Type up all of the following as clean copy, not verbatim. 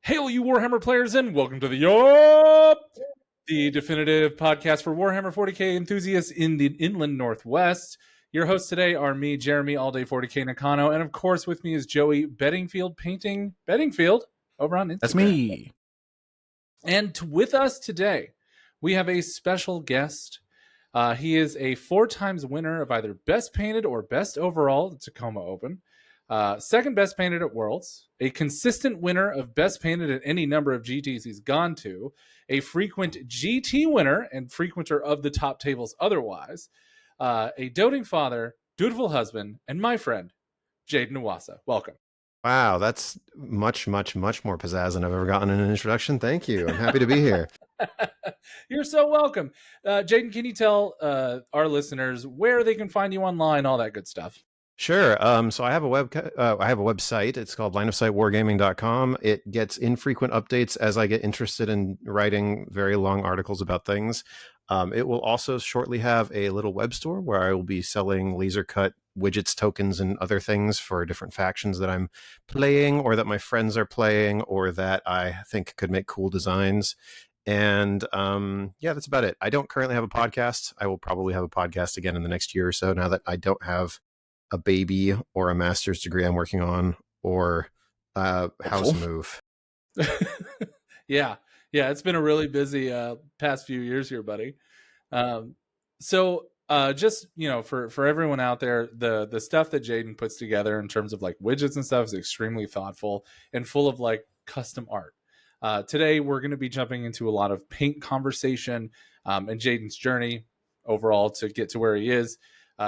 Hail, you Warhammer players, and welcome to the definitive podcast for Warhammer 40k enthusiasts in the Inland Northwest. Your hosts today are me, Jeremy, All Day 40k Nakano, and of course with me is Joey Bettingfield, painting Bettingfield over on Instagram. That's me. And with us today, we have a special guest. He is a 4 times winner of either Best Painted or Best Overall at Tacoma Open. Second best painted at Worlds, a consistent winner of best painted at any number of GTs he's gone to, a frequent GT winner and frequenter of the top tables otherwise, a doting father, dutiful husband, and my friend, Jayden Iwaasa. Welcome. Wow, that's much more pizzazz than I've ever gotten in an introduction. Thank you. I'm happy to be here. You're so welcome. Jayden, can you tell our listeners where they can find you online, all that good stuff? Sure. So I have a website. It's called lineofsightwargaming.com. It gets infrequent updates as I get interested in writing very long articles about things. It will also shortly have a little web store where I will be selling laser cut widgets, tokens, and other things for different factions that I'm playing or that my friends are playing or that I think could make cool designs. And yeah, that's about it. I don't currently have a podcast. I will probably have a podcast again in the next year or so now that I don't have a baby or a master's degree I'm working on or house move. Yeah, it's been a really busy past few years here, buddy. So just, you know, for everyone out there, the stuff that Jayden puts together in terms of like widgets and stuff is extremely thoughtful and full of like custom art. Today we're going to be jumping into a lot of paint conversation and Jayden's journey overall to get to where he is.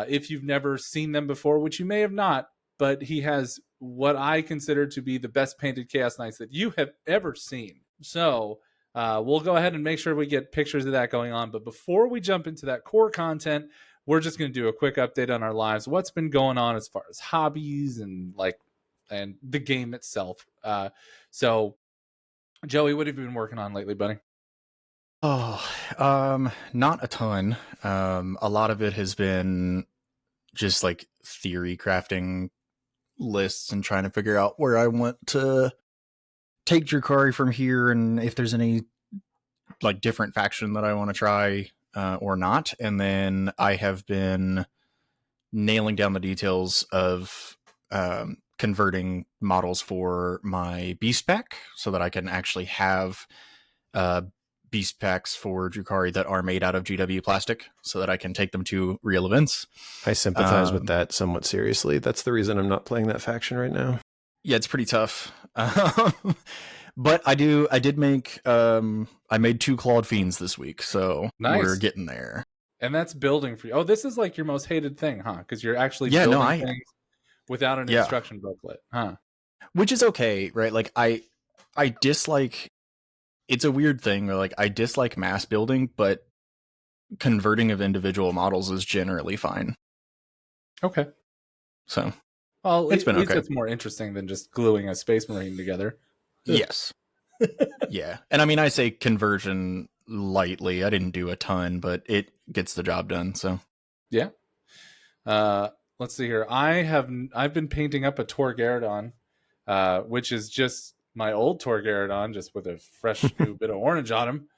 If you've never seen them before, which you may have not, but he has what I consider to be the best painted Chaos Knights that you have ever seen. So we'll go ahead and make sure we get pictures of that going on. But before we jump into that core content, we're just going to do a quick update on our lives. What's been going on as far as hobbies and the game itself. So Joey, what have you been working on lately, buddy? Not a ton. A lot of it has been just like theory crafting lists and trying to figure out where I want to take Drukhari from here and if there's any like different faction that I want to try or not. And then I have been nailing down the details of converting models for my beast pack so that I can actually have beast packs for Drukhari that are made out of GW plastic so that I can take them to real events. I sympathize with that somewhat seriously. That's the reason I'm not playing that faction right now. Yeah, it's pretty tough. But I made 2 Clawed Fiends this week, so nice. We're getting there. And that's building for you. Oh, this is like your most hated thing, huh? Because you're actually building things without an instruction booklet, huh? Which is okay, right? Like I dislike. It's a weird thing where like I dislike mass building, but converting of individual models is generally fine. Okay. So, well, at least it's more interesting than just gluing a Space Marine together. Yes. Yeah. And I mean, I say conversion lightly. I didn't do a ton, but it gets the job done. So, yeah. Let's see here. I've been painting up a Torgaradon, which is just my old Torgaradon, just with a fresh new bit of orange on him,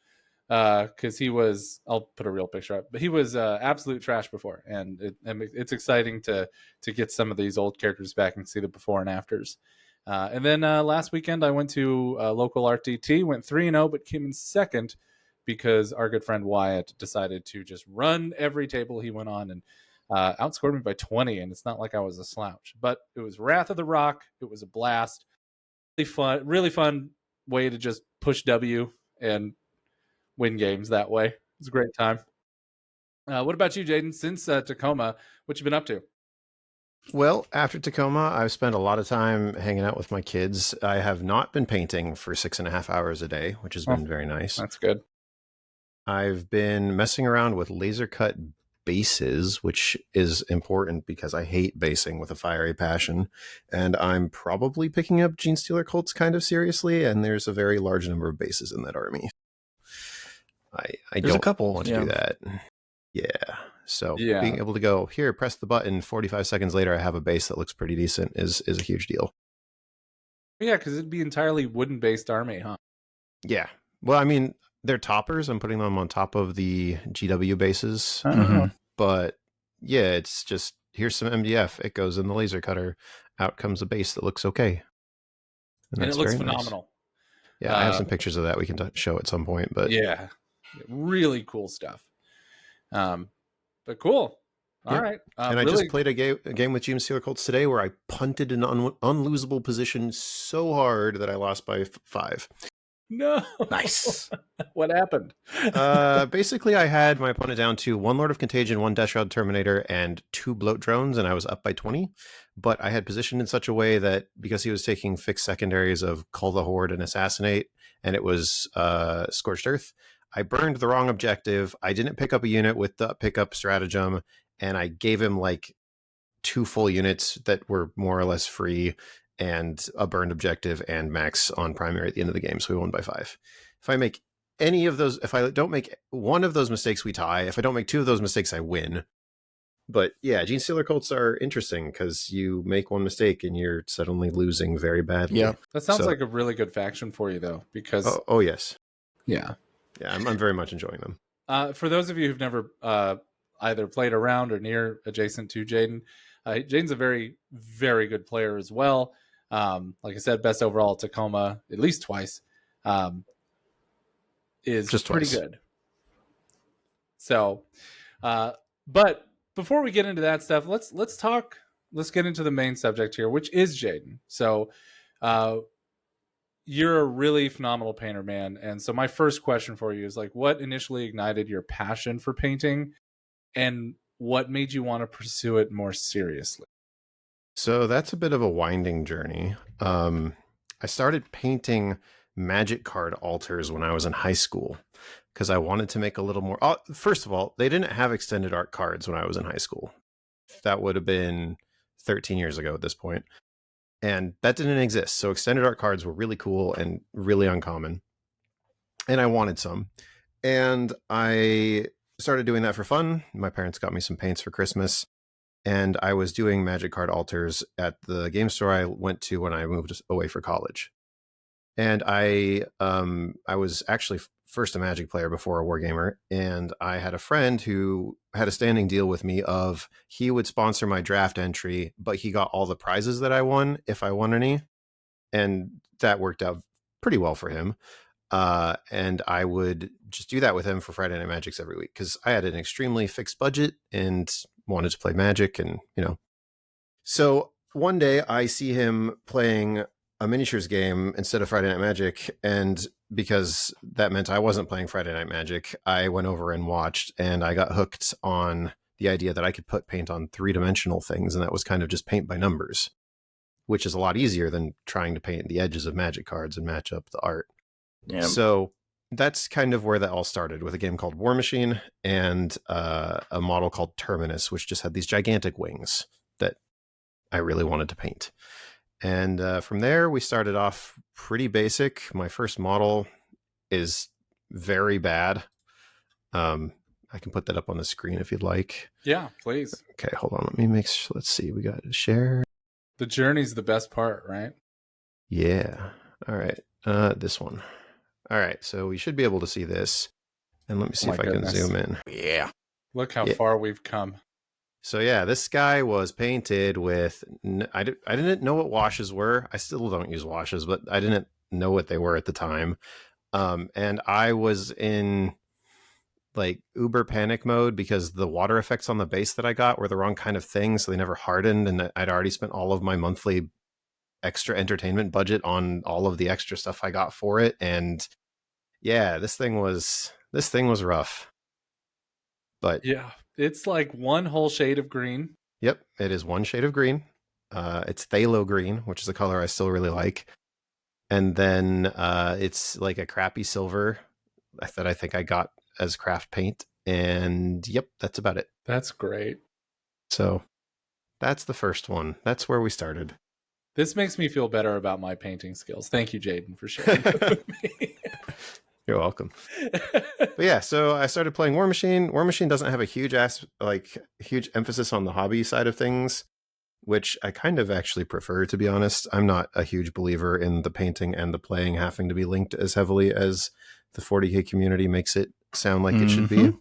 because he was, I'll put a real picture up, but he was absolute trash before, and it's exciting to get some of these old characters back and see the before and afters. And then last weekend I went to local RTT, went 3-0, but came in second because our good friend Wyatt decided to just run every table he went on and outscored me by 20, and it's not like I was a slouch, but it was Wrath of the Rock. It was a blast. Really fun way to just push W and win games that way. It's a great time. What about you, Jayden? Since Tacoma, what you been up to? Well, after Tacoma, I've spent a lot of time hanging out with my kids. I have not been painting for 6.5 hours a day, which has been very nice. That's good. I've been messing around with laser cut bases, which is important because I hate basing with a fiery passion, and I'm probably picking up Genestealer cults kind of seriously, and there's a very large number of bases in that army. I don't want to do that. Yeah. So being able to go here, press the button, 45 seconds later I have a base that looks pretty decent is a huge deal. Yeah, because it'd be entirely wooden-based army, huh? Yeah. Well, I mean, they're toppers. I'm putting them on top of the GW bases. Mhm. But yeah, it's just here's some MDF. It goes in the laser cutter. Out comes a base that looks okay. And And it that's looks very nice. phenomenal. Yeah, I have some pictures of that we can show at some point. But yeah, really cool stuff. But cool. All yeah. right. And I Really, just played a game with Gene Steeler Colts today where I punted an unlosable position so hard that I lost by 5. no. Nice. What happened? Basically, I had my opponent down to 1 Lord of Contagion, 1 Death Shroud Terminator, and 2 Bloat Drones, and I was up by 20. But I had positioned in such a way that because he was taking fixed secondaries of Cull the Horde and Assassinate, and it was Scorched Earth, I burned the wrong objective. I didn't pick up a unit with the pickup stratagem, and I gave him like 2 full units that were more or less free, and a burned objective and max on primary at the end of the game. So we won by 5. If I make any of those, if I don't make one of those mistakes, we tie. If I don't make 2 of those mistakes, I win. But yeah, Gene Steeler Colts are interesting because you make one mistake and you're suddenly losing very badly. Yeah. That sounds like a really good faction for you, though, because Oh yes, yeah, I'm very much enjoying them. For those of you who've never either played around or near adjacent to Jayden, Jayden's a very, very good player as well. Like I said, best overall at Tacoma at least twice. Is Just pretty twice. good. So, but before we get into that stuff, let's get into the main subject here, which is Jayden. So, you're a really phenomenal painter, man. And so my first question for you is like, what initially ignited your passion for painting, and what made you want to pursue it more seriously? So that's a bit of a winding journey. I started painting magic card altars when I was in high school because I wanted to make a little more. First of all, they didn't have extended art cards when I was in high school. That would have been 13 years ago at this point. And that didn't exist. So extended art cards were really cool and really uncommon. And I wanted some. And I started doing that for fun. My parents got me some paints for Christmas. And I was doing magic card altars at the game store I went to when I moved away for college. And I was actually first a Magic player before a Wargamer, and I had a friend who had a standing deal with me of he would sponsor my draft entry, but he got all the prizes that I won if I won any, and that worked out pretty well for him. And I would just do that with him for Friday Night Magics every week because I had an extremely fixed budget and wanted to play Magic, and So one day I see him playing a miniatures game instead of Friday Night Magic, and because that meant I wasn't playing Friday Night Magic, I went over and watched, and I got hooked on the idea that I could put paint on 3-dimensional things, and that was kind of just paint by numbers, which is a lot easier than trying to paint the edges of Magic cards and match up the art. Yeah. So that's kind of where that all started, with a game called War Machine and a model called Terminus, which just had these gigantic wings that I really wanted to paint. And from there, we started off pretty basic. My first model is very bad. I can put that up on the screen if you'd like. Yeah, please. Okay, hold on. Let me make sure. Let's see. We got to share. The journey's the best part, right? Yeah. All right. This one. All right. So we should be able to see this. And let me see if I can zoom in. Yeah. Look how far we've come. So yeah, this guy was painted with, I didn't know what washes were. I still don't use washes, but I didn't know what they were at the time. And I was in like uber panic mode because the water effects on the base that I got were the wrong kind of thing. So they never hardened. And I'd already spent all of my monthly extra entertainment budget on all of the extra stuff I got for it. And yeah, this thing was rough. But yeah, it's like one whole shade of green. Yep, it is one shade of green. It's phthalo green, which is a color I still really like. And then it's like a crappy silver that I think I got as craft paint. And yep, that's about it. That's great. So that's the first one. That's where we started. This makes me feel better about my painting skills. Thank you, Jayden, for sharing that with me. You're welcome. But yeah, so I started playing War Machine. War Machine doesn't have a huge emphasis on the hobby side of things, which I kind of actually prefer, to be honest. I'm not a huge believer in the painting and the playing having to be linked as heavily as the 40K community makes it sound like it should be.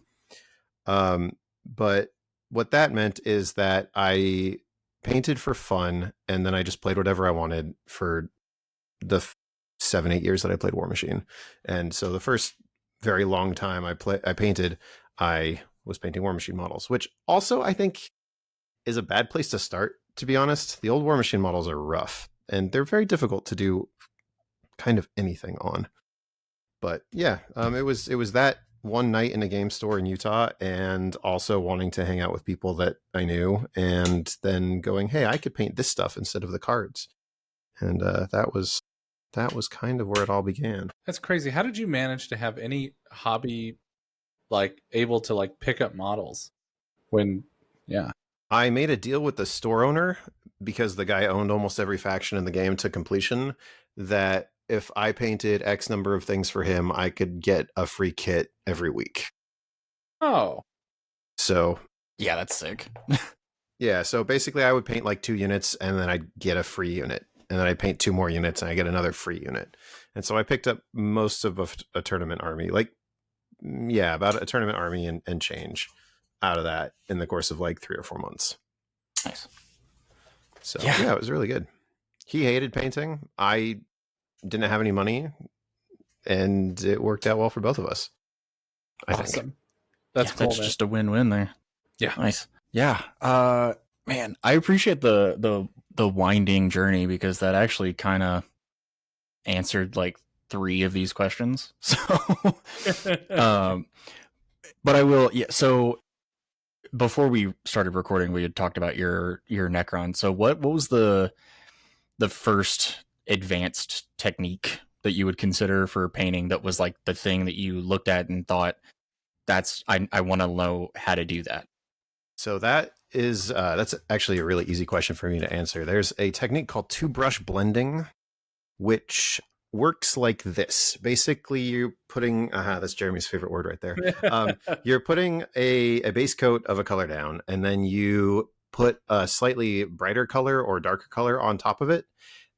But what that meant is that I painted for fun, and then I just played whatever I wanted for the 7-8 years that I played War Machine. And so the first very long time I painted, I was painting War Machine models, which also I think is a bad place to start, to be honest. The old War Machine models are rough, and they're very difficult to do kind of anything on. But yeah, it was that one night in a game store in Utah, and also wanting to hang out with people that I knew, and then going, hey, I could paint this stuff instead of the cards. And that was kind of where it all began. That's crazy. How did you manage to have any hobby like able to like pick up models when I made a deal with the store owner, because the guy owned almost every faction in the game to completion, that if I painted X number of things for him, I could get a free kit every week. Oh. So yeah, that's sick. Yeah, so basically I would paint like 2 units, and then I'd get a free unit. And then I'd paint 2 more units, and I get another free unit. And so I picked up most of a tournament army, like, yeah, about a tournament army and change out of that in the course of like 3 or 4 months. Nice. So yeah, it was really good. He hated painting. I didn't have any money, and it worked out well for both of us. I think. That's cool. That's just a win-win there. Yeah. Nice. Yeah. Man, I appreciate the winding journey, because that actually kind of answered like 3 of these questions. So, but I will. Yeah. So before we started recording, we had talked about your Necron. So what was the first advanced technique that you would consider for painting that was like the thing that you looked at and thought, I want to know how to do that? So that's actually a really easy question for me to answer. There's a technique called 2-brush blending, which works like this. Basically, you're putting that's Jeremy's favorite word right there. You're putting a base coat of a color down, and then you put a slightly brighter color or darker color on top of it.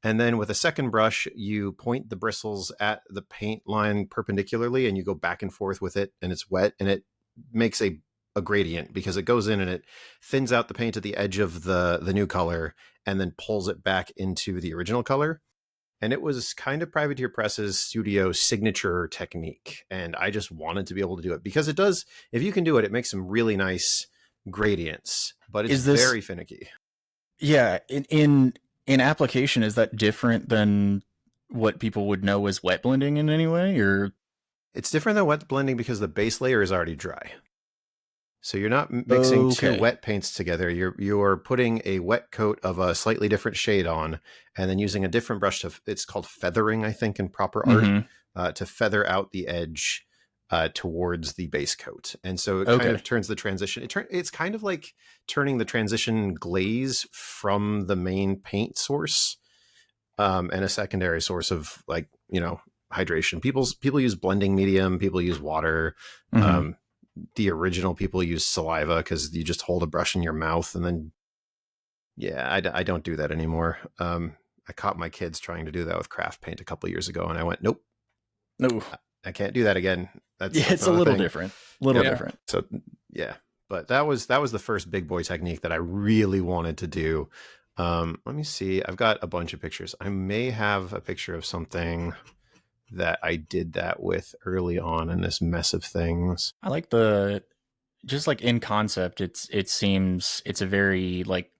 And then with a second brush, you point the bristles at the paint line perpendicularly, and you go back and forth with it, and it's wet, and it makes a gradient, because it goes in and it thins out the paint at the edge of the new color and then pulls it back into the original color. And it was kind of Privateer Press's studio signature technique. And I just wanted to be able to do it, because it does, if you can do it, it makes some really nice gradients, but it's very finicky. Yeah. In application, is that different than what people would know as wet blending in any way? Or it's different than wet blending because the base layer is already dry. So you're not mixing 2 wet paints together. You're putting a wet coat of a slightly different shade on, and then using a different brush it's called feathering, I think, in proper art, to feather out the edge towards the base coat. And so it kind of turns the transition. It's kind of like turning the transition glaze from the main paint source and a secondary source of, like, hydration. People use blending medium. People use water. The original people use saliva, because you just hold a brush in your mouth, and then I don't do that anymore. I caught my kids trying to do that with craft paint a couple of years ago, and I went, nope, I can't do that again. It's a little different. Different. So yeah, but that was the first big boy technique that I really wanted to do. Let me see. I've got a bunch of pictures. I may have a picture of something that I did that with early on in this mess of things. I like just like in concept, it seems it's a very like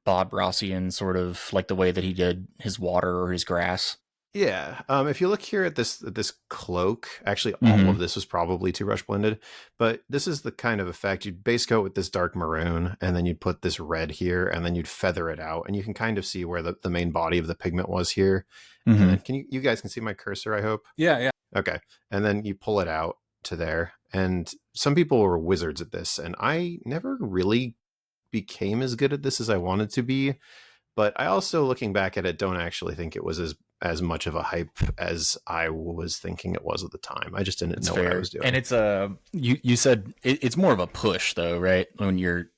Bob Rossian sort of, like the way that he did his water or his grass. Yeah. If you look here at this cloak, actually all of this was probably 2-brush blended, but this is the kind of effect. You'd base coat with this dark maroon, and then you'd put this red here, and then you'd feather it out, and you can kind of see where the main body of the pigment was here. And then you guys can see my cursor, I hope? Yeah. Okay. And then you pull it out to there, and some people were wizards at this, and I never really became as good at this as I wanted to be. But I also, looking back at it, don't actually think it was as much of a hype as I was thinking it was at the time. I just didn't know what I was doing. And it's you said it's more of a push, though, right? When you're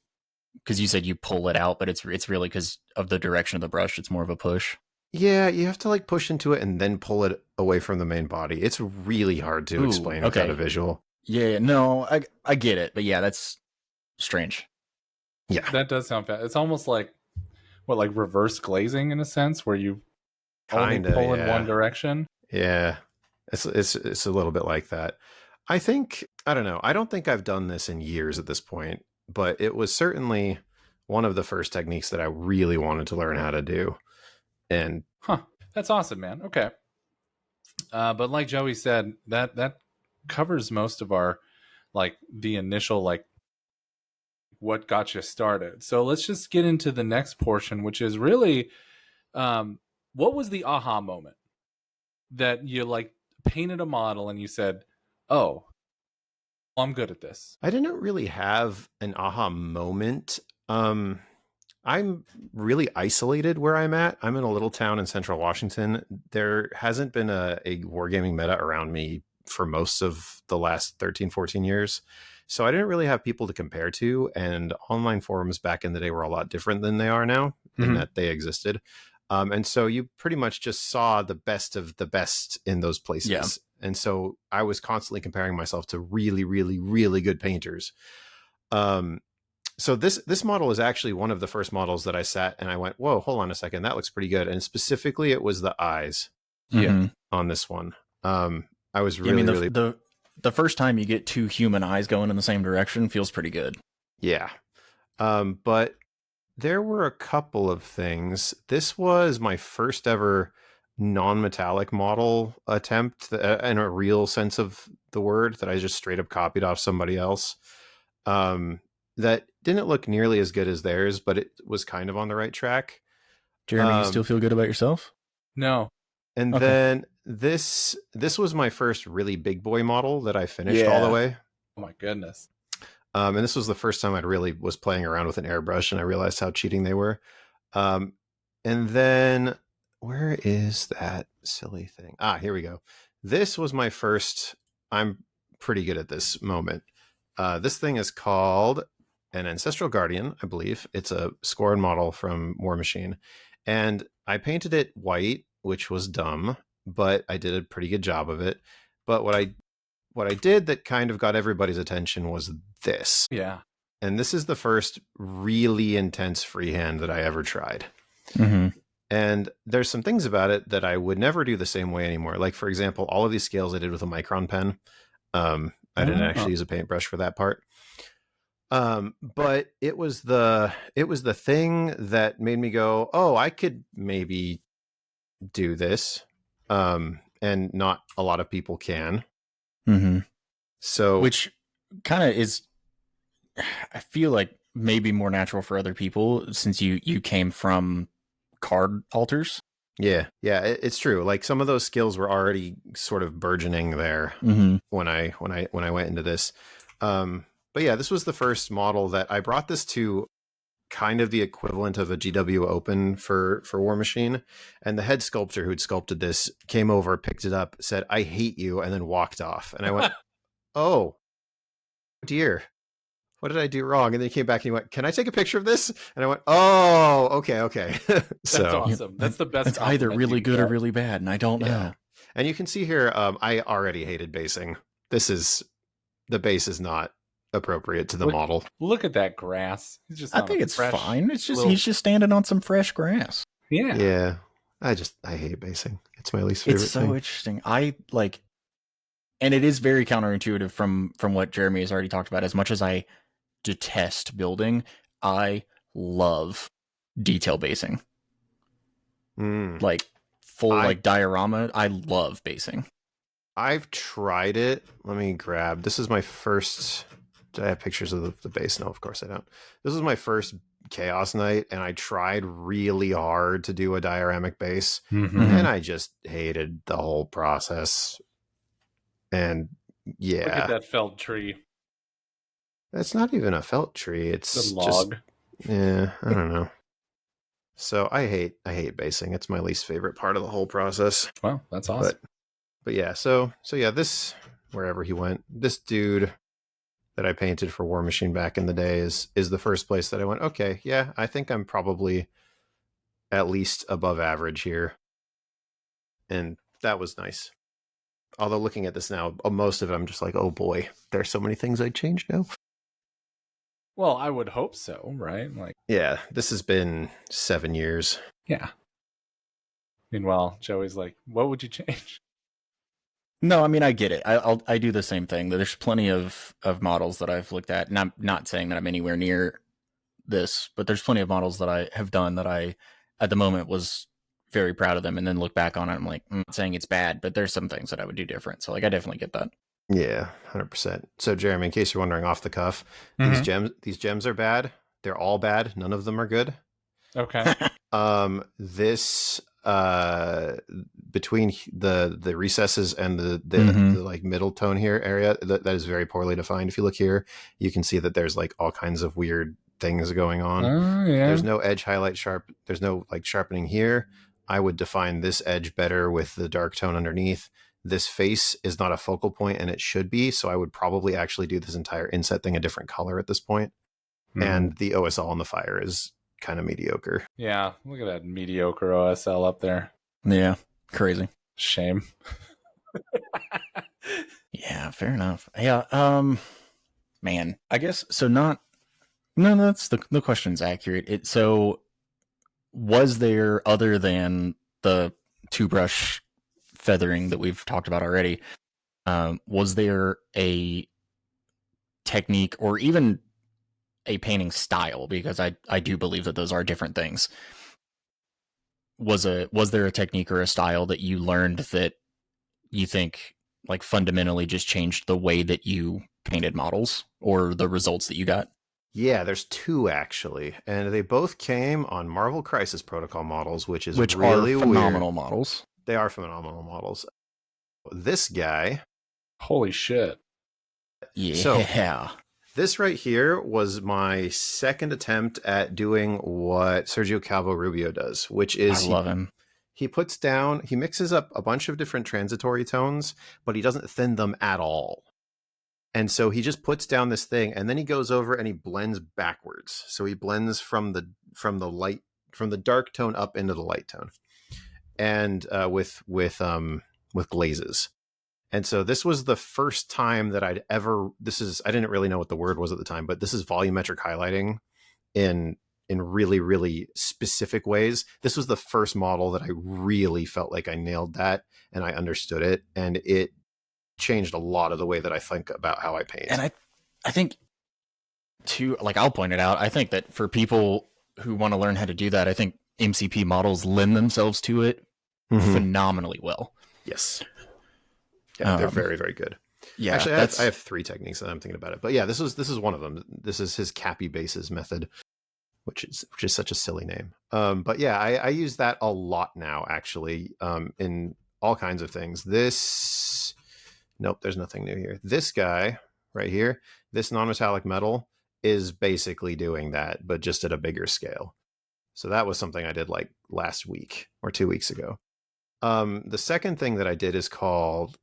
because you said you pull it out, but it's really because of the direction of the brush. It's more of a push. Yeah, you have to like push into it and then pull it away from the main body. It's really hard to explain without a visual. Yeah, no, I get it, but yeah, that's strange. Yeah, that does sound fast. It's almost like like reverse glazing in a sense, where you only pull in one direction. Yeah, it's a little bit like that. I don't know. I don't think I've done this in years at this point, but it was certainly one of the first techniques that I really wanted to learn how to do. And that's awesome, man. Okay. But like Joey said, that covers most of our like the initial like what got you started. So let's just get into the next portion, which is really what was the aha moment that you like painted a model and you said, oh, I'm good at this? I didn't really have an aha moment. I'm really isolated where I'm at. I'm in a little town in central Washington. There hasn't been a wargaming meta around me for most of the last 13, 14 years. So I didn't really have people to compare to. And online forums back in the day were a lot different than they are now, in that they existed. And so you pretty much just saw the best of the best in those places. Yeah. And so I was constantly comparing myself to really, really, really good painters. So this model is actually one of the first models that I sat and I went, whoa, hold on a second. That looks pretty good. And specifically it was the eyes on this one. I was really, the first time you get two human eyes going in the same direction feels pretty good. Yeah. But there were a couple of things. This was my first ever non-metallic model attempt in a real sense of the word that I just straight up copied off somebody else. That didn't look nearly as good as theirs, but it was kind of on the right track. Jeremy, you still feel good about yourself? No. And then this was my first really big boy model that I finished all the way. Oh my goodness. And this was the first time I really was playing around with an airbrush and I realized how cheating they were. And then where is that silly thing? Here we go. This was my first, I'm pretty good at this moment. This thing is called an Ancestral Guardian, I believe. It's a scored model from War Machine. And I painted it white, which was dumb, but I did a pretty good job of it. But what I did that kind of got everybody's attention was this. Yeah. And this is the first really intense freehand that I ever tried. And there's some things about it that I would never do the same way anymore. Like, for example, all of these scales I did with a micron pen. I didn't actually use a paintbrush for that part. But it was the thing that made me go, oh, I could maybe do this. And not a lot of people can. So, which kind of is, I feel like maybe more natural for other people since you came from card alters. Yeah, it's true. Like some of those skills were already sort of burgeoning there when I went into this. But yeah, this was the first model that I brought this to kind of the equivalent of a GW Open for War Machine. And the head sculptor who'd sculpted this came over, picked it up, said, "I hate you," and then walked off. And I went, oh dear, what did I do wrong? And then he came back and he went, "Can I take a picture of this?" And I went, oh, okay. That's awesome. That's the best. It's either really good or really bad, and I don't know. And you can see here, I already hated basing. The base is not appropriate to the model. Look at that grass. I think it's fine. It's just he's just standing on some fresh grass. Yeah. I hate basing. It's my least favorite thing. It's so interesting. And it is very counterintuitive from what Jeremy has already talked about. As much as I detest building, I love detail basing. Like full diorama. I love basing. I've tried it. Let me grab. This is my first. Do I have pictures of the base? No, of course I don't. This was my first Chaos Night, and I tried really hard to do a dioramic base, and I just hated the whole process. And yeah, look at that felled tree. That's not even a felt tree. It's a log. I don't know. So I hate basing. It's my least favorite part of the whole process. Well, that's awesome. But yeah, so yeah, this, wherever he went, this dude, that I painted for War Machine back in the day is the first place that I went, okay, yeah, I think I'm probably at least above average here. And that was nice. Although looking at this now, most of it I'm just like, oh boy, there's so many things I'd change now. Well, I would hope so, right? Like, yeah, this has been 7 years. Yeah. Meanwhile, Joey's like, what would you change? No, I mean, I get it. I do the same thing. There's plenty of models that I've looked at, and I'm not saying that I'm anywhere near this, but there's plenty of models that I have done that I, at the moment, was very proud of them, and then look back on it, I'm like, I'm not saying it's bad, but there's some things that I would do different. So, like, I definitely get that. Yeah, 100%. So, Jeremy, in case you're wondering off the cuff, these gems are bad. They're all bad. None of them are good. Okay. This between the recesses and the like middle tone here area that is very poorly defined. If you look here, you can see that there's like all kinds of weird things going on. Yeah. There's no edge highlight sharp. There's no like sharpening here. I would define this edge better with the dark tone underneath. This face is not a focal point, and it should be. So I would probably actually do this entire inset thing a different color at this point. And the OSL on the fire is kind of mediocre. Yeah, look at that mediocre OSL up there. Yeah, crazy. Shame. Yeah, fair enough. Yeah, man, I guess so. No, that's the question's accurate. So was there, other than the 2-brush feathering that we've talked about already, was there a technique or even a painting style, because I do believe that those are different things? Was there a technique or a style that you learned that you think like fundamentally just changed the way that you painted models or the results that you got? Yeah, there's 2 actually, and they both came on Marvel Crisis Protocol models, which really are phenomenal weird. Models. They are phenomenal models. This guy, holy shit! Yeah. So, this right here was my second attempt at doing what Sergio Calvo Rubio does, which is I love him. He mixes up a bunch of different transitory tones, but he doesn't thin them at all. And so he just puts down this thing, and then he goes over and he blends backwards. So he blends from the dark tone up into the light tone, and with glazes. And so this was the first time that I didn't really know what the word was at the time, but this is volumetric highlighting in really, really specific ways. This was the first model that I really felt like I nailed that and I understood it. And it changed a lot of the way that I think about how I paint. And I think I'll point it out. I think that for people who want to learn how to do that, I think MCP models lend themselves to it phenomenally well. Yes. Yeah, they're very, very good. Yeah, actually, I have 3 techniques that I'm thinking about it, but yeah, this is one of them. This is his Cappy Bases method, which is such a silly name. But yeah, I use that a lot now, actually, in all kinds of things. Nope, there's nothing new here. This guy right here, this non-metallic metal, is basically doing that, but just at a bigger scale. So that was something I did like last week or 2 weeks ago. The second thing that I did is called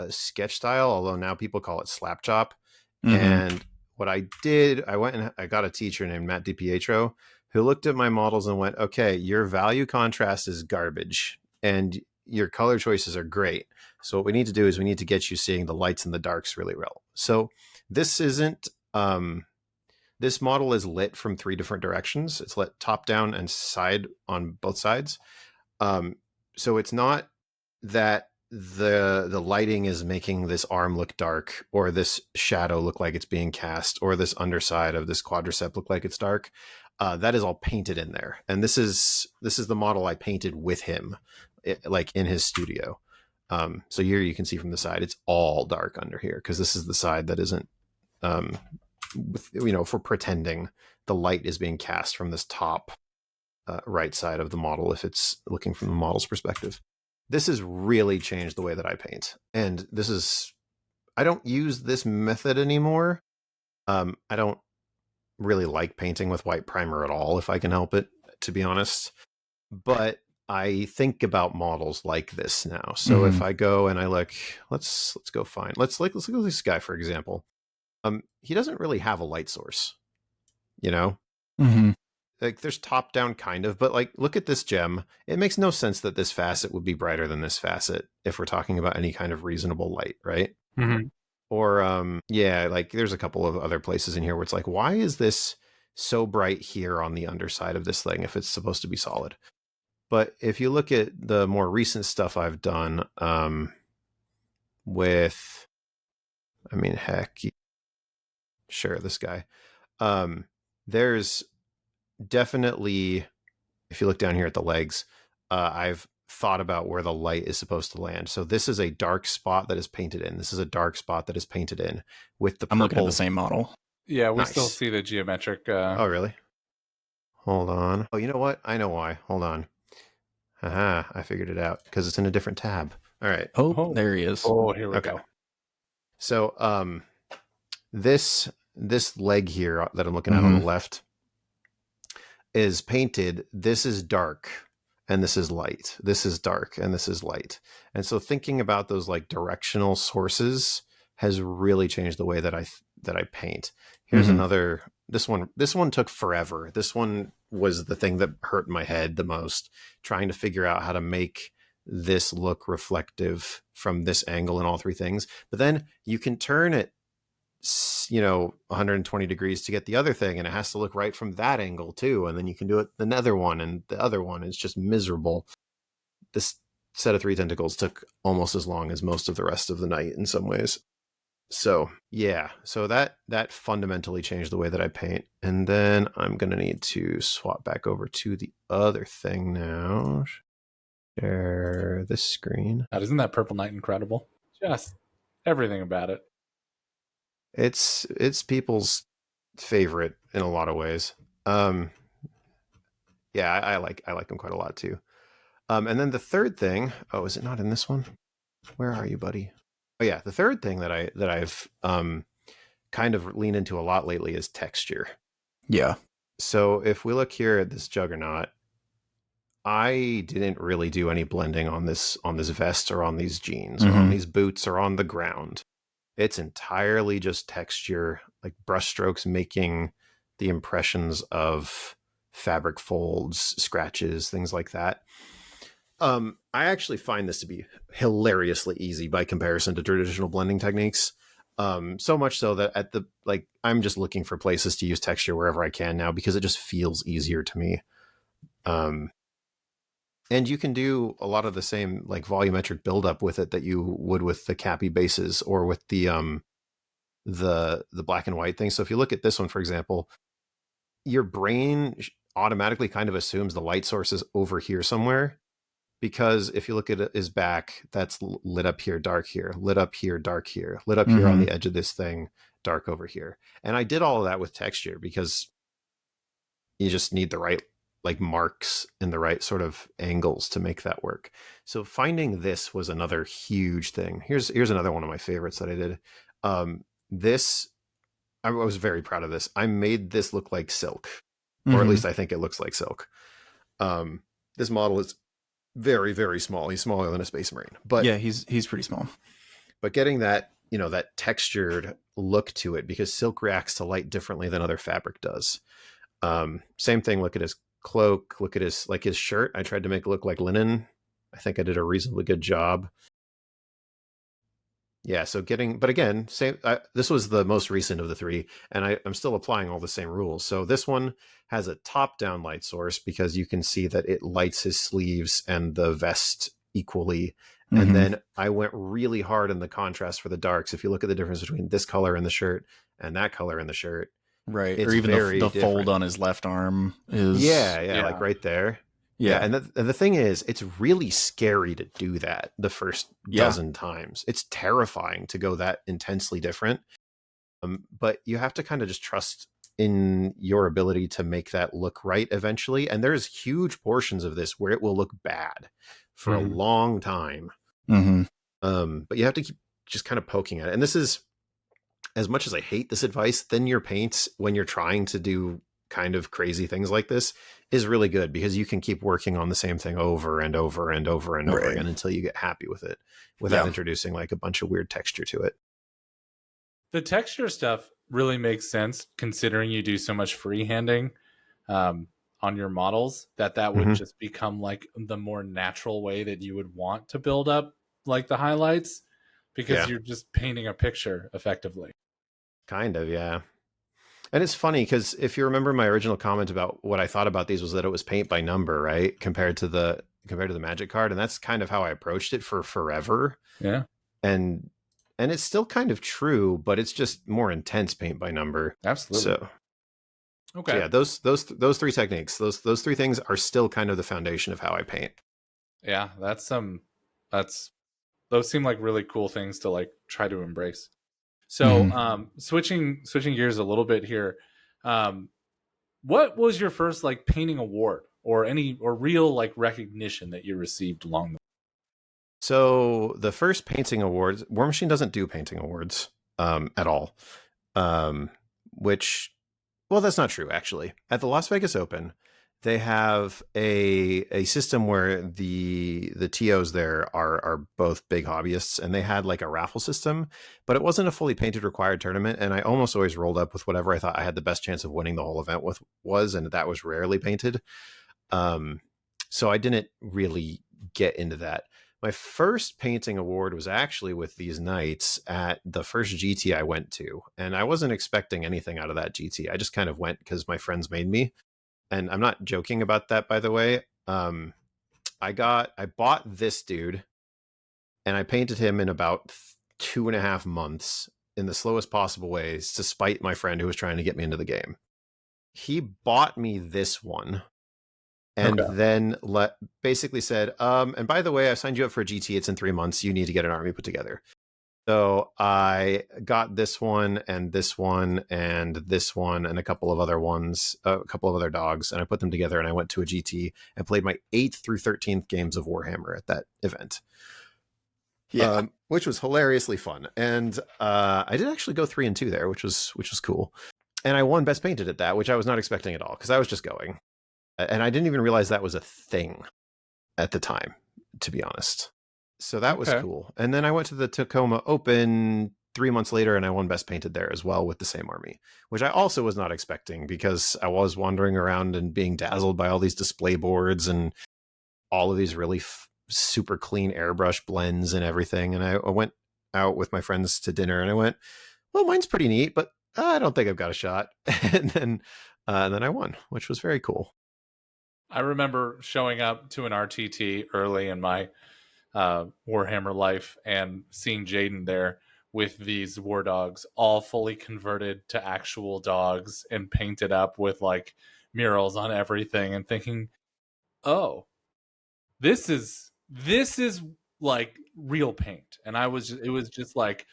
sketch style, although now people call it slap chop. And what I did, I went and I got a teacher named Matt DiPietro who looked at my models and went, okay, your value contrast is garbage and your color choices are great. So what we need to do is we need to get you seeing the lights and the darks really well. So this model is lit from 3 different directions. It's lit top down and side on both sides. So it's not that the lighting is making this arm look dark or this shadow look like it's being cast or this underside of this quadricep look like it's dark. That is all painted in there. And this is the model I painted with him, like in his studio. So here you can see from the side, it's all dark under here because this is the side that isn't, for pretending the light is being cast from this top right side of the model if it's looking from the model's perspective. This has really changed the way that I paint. And I don't use this method anymore. I don't really like painting with white primer at all, if I can help it, to be honest. But I think about models like this now. So if I go and I look, let's look at this guy, for example. He doesn't really have a light source, you know? Mm-hmm. Like there's top down kind of, but like look at this gem. It makes no sense that this facet would be brighter than this facet if we're talking about any kind of reasonable light, right? Mm-hmm. Or yeah, like there's a couple of other places in here where it's like, why is this so bright here on the underside of this thing if it's supposed to be solid? But if you look at the more recent stuff I've done, with, I mean, heck, sure, this guy, there's definitely, if you look down here at the legs, I've thought about where the light is supposed to land. So this is a dark spot that is painted in. This is a dark spot that is painted in with the purple. I'm looking at the same model. Yeah, we Nice. still see the geometric. Oh, really? Hold on. Oh, you know what? I know why. Hold on. Haha, I figured it out because it's in a different tab. All right. Oh, there he is. Oh, here we Okay. go. So, this leg here that I'm looking at on the left is painted. This is dark and this is light. This is dark and this is light. And so thinking about those like directional sources has really changed the way that I paint. Here's another, this one took forever. This one was the thing that hurt my head the most, trying to figure out how to make this look reflective from this angle and all three things. But then you can turn it, 120 degrees to get the other thing, and it has to look right from that angle too. And then you can do it another one, and the other one is just miserable. This set of 3 tentacles took almost as long as most of the rest of the night in some ways. So yeah, so that fundamentally changed the way that I paint. And then I'm gonna need to swap back over to the other thing now. Share this screen. God, isn't that Purple Knight incredible? Just everything about it. It's people's favorite in a lot of ways. Yeah, I like him quite a lot too. And then the third thing, oh, is it not in this one? Where are you, buddy? Oh yeah, the third thing that I've kind of leaned into a lot lately is texture. Yeah. So if we look here at this Juggernaut, I didn't really do any blending on this vest or on these jeans or on these boots or on the ground. It's entirely just texture, like brush strokes making the impressions of fabric folds, scratches, things like that. I actually find this to be hilariously easy by comparison to traditional blending techniques. So much so that I'm just looking for places to use texture wherever I can now because it just feels easier to me. And you can do a lot of the same like volumetric buildup with it that you would with the Cappy bases or with the black and white thing. So if you look at this one, for example, your brain automatically kind of assumes the light source is over here somewhere. Because if you look at his back, that's lit up here, dark here, lit up here, dark here, lit up here on the edge of this thing, dark over here. And I did all of that with texture because you just need the right like marks and the right sort of angles to make that work. So finding this was another huge thing. Here's another one of my favorites that I did. This, I was very proud of this. I made this look like silk, or at least I think it looks like silk. This model is very, very small. He's smaller than a Space Marine, but yeah, he's pretty small. But getting that, that textured look to it, because silk reacts to light differently than other fabric does. Same thing. Look at his cloak. Look at his shirt. I tried to make it look like linen. I think I did a reasonably good job. Yeah. So but again, this was the most recent of the 3, and I'm still applying all the same rules. So this one has a top-down light source because you can see that it lights his sleeves and the vest equally. And then I went really hard in the contrast for the darks. If you look at the difference between this color in the shirt and that color in the shirt, right? It's or even the different. fold on his left arm is yeah, like right there. Yeah. And the thing is, it's really scary to do that the first dozen times. It's terrifying to go that intensely different. But you have to kind of just trust in your ability to make that look right eventually. And there's huge portions of this where it will look bad for a long time. But you have to keep just kind of poking at it. And this is, as much as I hate this advice, thin your paints when you're trying to do kind of crazy things like this is really good, because you can keep working on the same thing over and over and over and over again until you get happy with it without introducing like a bunch of weird texture to it. The texture stuff really makes sense considering you do so much freehanding on your models that would Mhm. just become like the more natural way that you would want to build up like the highlights because Yeah, you're just painting a picture effectively. kind of. Yeah. And it's funny because if you remember my original comment about what I thought about these was that it was paint by number, right? Compared to the magic card. And that's kind of how I approached it for forever. Yeah, And it's still kind of true, but it's just more intense paint by number. absolutely. So Okay. yeah, those three techniques, those three things are still kind of the foundation of how I paint. Yeah, that's those seem like really cool things to like try to embrace. So, switching gears a little bit here, um, what was your first like painting award or any or real like recognition that you received along the So the first painting awards, War Machine doesn't do painting awards at all. Which, well, that's not true actually. At the Las Vegas Open, they have a system where the TOs there are both big hobbyists, and they had like a raffle system, but it wasn't a fully painted required tournament, and I almost always rolled up with whatever I thought I had the best chance of winning the whole event with was, and that was rarely painted. Um, so I didn't really get into that. My first painting award was actually with these knights at the first GT I went to, and I wasn't expecting anything out of that GT. I just kind of went because my friends made me, and I'm not joking about that, by the way. I bought this dude, and I painted him in about 2.5 months in the slowest possible ways to spite my friend who was trying to get me into the game. He bought me this one and Okay. then basically said, and by the way, I signed you up for a GT. It's in 3 months. You need to get an army put together. So I got this one and this one and this one and a couple of other ones, a couple of other dogs, and I put them together and I went to a GT and played my 8th through 13th games of Warhammer at that event. Yeah. Which was hilariously fun. And I did actually go 3-2 there, which was cool. And I won Best Painted at that, which I was not expecting at all because I was just going. And I didn't even realize that was a thing at the time, to be honest. So that was Okay. cool. And then I went to the Tacoma Open 3 months later and I won Best Painted there as well with the same army, which I also was not expecting because I was wandering around and being dazzled by all these display boards and all of these really super clean airbrush blends and everything. And I went out with my friends to dinner and I went, well, mine's pretty neat, but I don't think I've got a shot. And then I won, which was very cool. I remember showing up to an RTT early in my Warhammer life and seeing Jaden there with these war dogs all fully converted to actual dogs and painted up with like murals on everything and thinking, oh, this is like real paint. And it was just like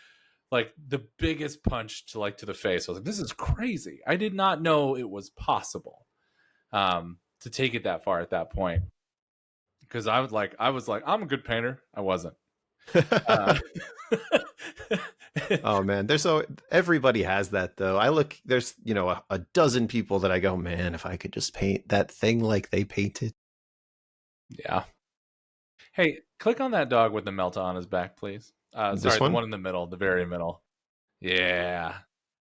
the biggest punch to like to the face. I was like, this is crazy. I did not know it was possible to take it that far at that point. Because I was like, I'm a good painter. I wasn't. Uh, Oh man, everybody has that though. There's a dozen people that I go, man, if I could just paint that thing like they painted. yeah. Hey, click on that dog with the Melta on his back, please. This Sorry, the one, one in the middle, the very middle. Yeah.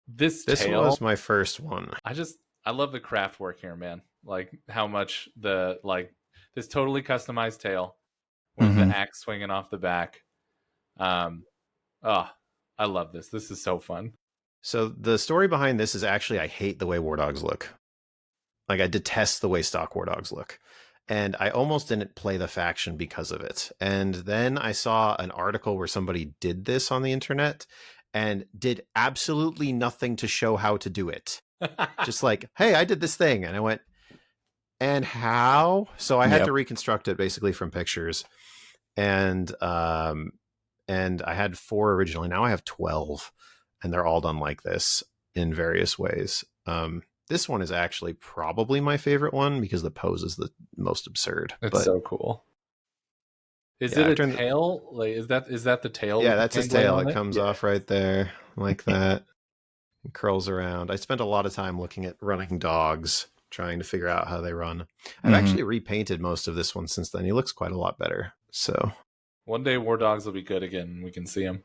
This this tail, was my first one. I love the craft work here, man. Like how much this totally customized tail with the axe swinging off the back. Um, oh, I love this. This is so fun. So the story behind this is actually I hate the way war dogs look. Like I detest the way stock war dogs look. And I almost didn't play the faction because of it. And then I saw an article where somebody did this on the internet and did absolutely nothing to show how to do it. Just like, hey, I did this thing. And I went, and how? So I had to reconstruct it basically from pictures. And I had 4 originally. Now I have 12. And they're all done like this in various ways. This one is actually probably my favorite one because the pose is the most absurd. It's so cool. Is it a tail? Like, is that the tail? Yeah, that's his tail. It comes Yeah. off right there like that. It curls around. I spent a lot of time looking at running dogs, trying to figure out how they run. I've actually repainted most of this one since then. He looks quite a lot better. So one day war dogs will be good again. We can see them.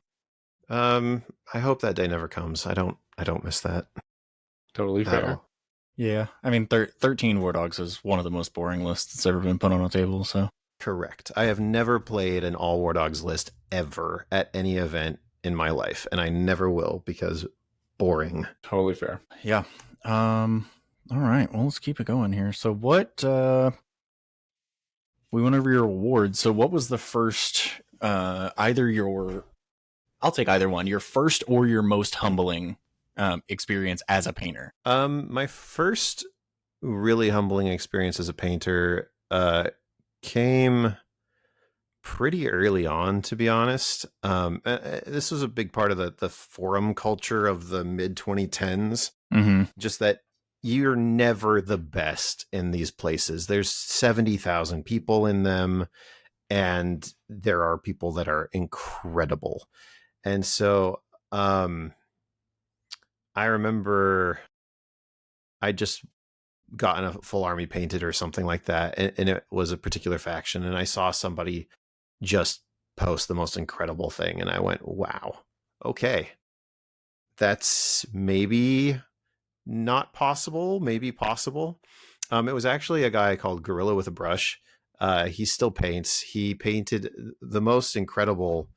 I hope that day never comes. I don't miss that Totally at fair. all. Yeah, I mean, 13 War Dogs is one of the most boring lists that's ever been put on a table. So Correct. I have never played an all War Dogs list ever at any event in my life, and I never will because boring. Totally fair. yeah. All right. Well, let's keep it going here. So what? We went over your awards. So what was the first? Either your, I'll take either one. Your first or your most humbling experience as a painter. My first really humbling experience as a painter came pretty early on, to be honest. This was a big part of the forum culture of the mid 2010s. Mm-hmm. Just that you're never the best in these places. There's 70,000 people in them, and there are people that are incredible. And so I remember I just gotten a full army painted or something like that, and it was a particular faction, and I saw somebody just post the most incredible thing, and I went, wow, okay, that's maybe not possible, maybe possible. It was actually a guy called Gorilla with a Brush. He still paints. He painted the most incredible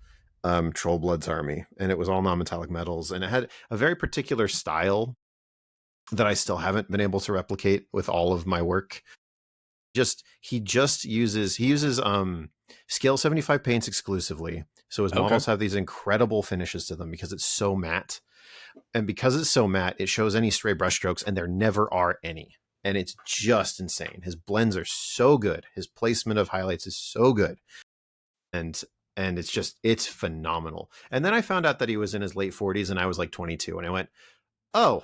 Trollbloods army, and it was all non-metallic metals, and it had a very particular style that I still haven't been able to replicate with all of my work. He uses scale 75 paints exclusively. So his models have these incredible finishes to them because it's so matte. And because it's so matte, it shows any stray brush strokes, and there never are any. And it's just insane. His blends are so good. His placement of highlights is so good. And it's phenomenal. And then I found out that he was in his late 40s and I was like 22, and I went, oh,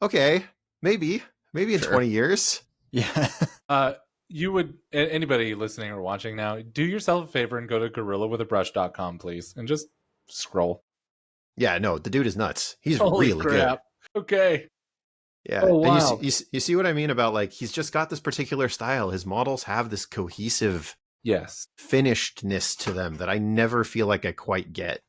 okay, maybe in 20 years. Yeah. You would, anybody listening or watching now, do yourself a favor and go to gorillawithabrush.com, please, and just scroll. Yeah, no, the dude is nuts. He's Holy really crap. Good. Okay. Yeah. Oh, wow. And you see what I mean about, like, he's just got this particular style. His models have this cohesive finishedness to them that I never feel like I quite get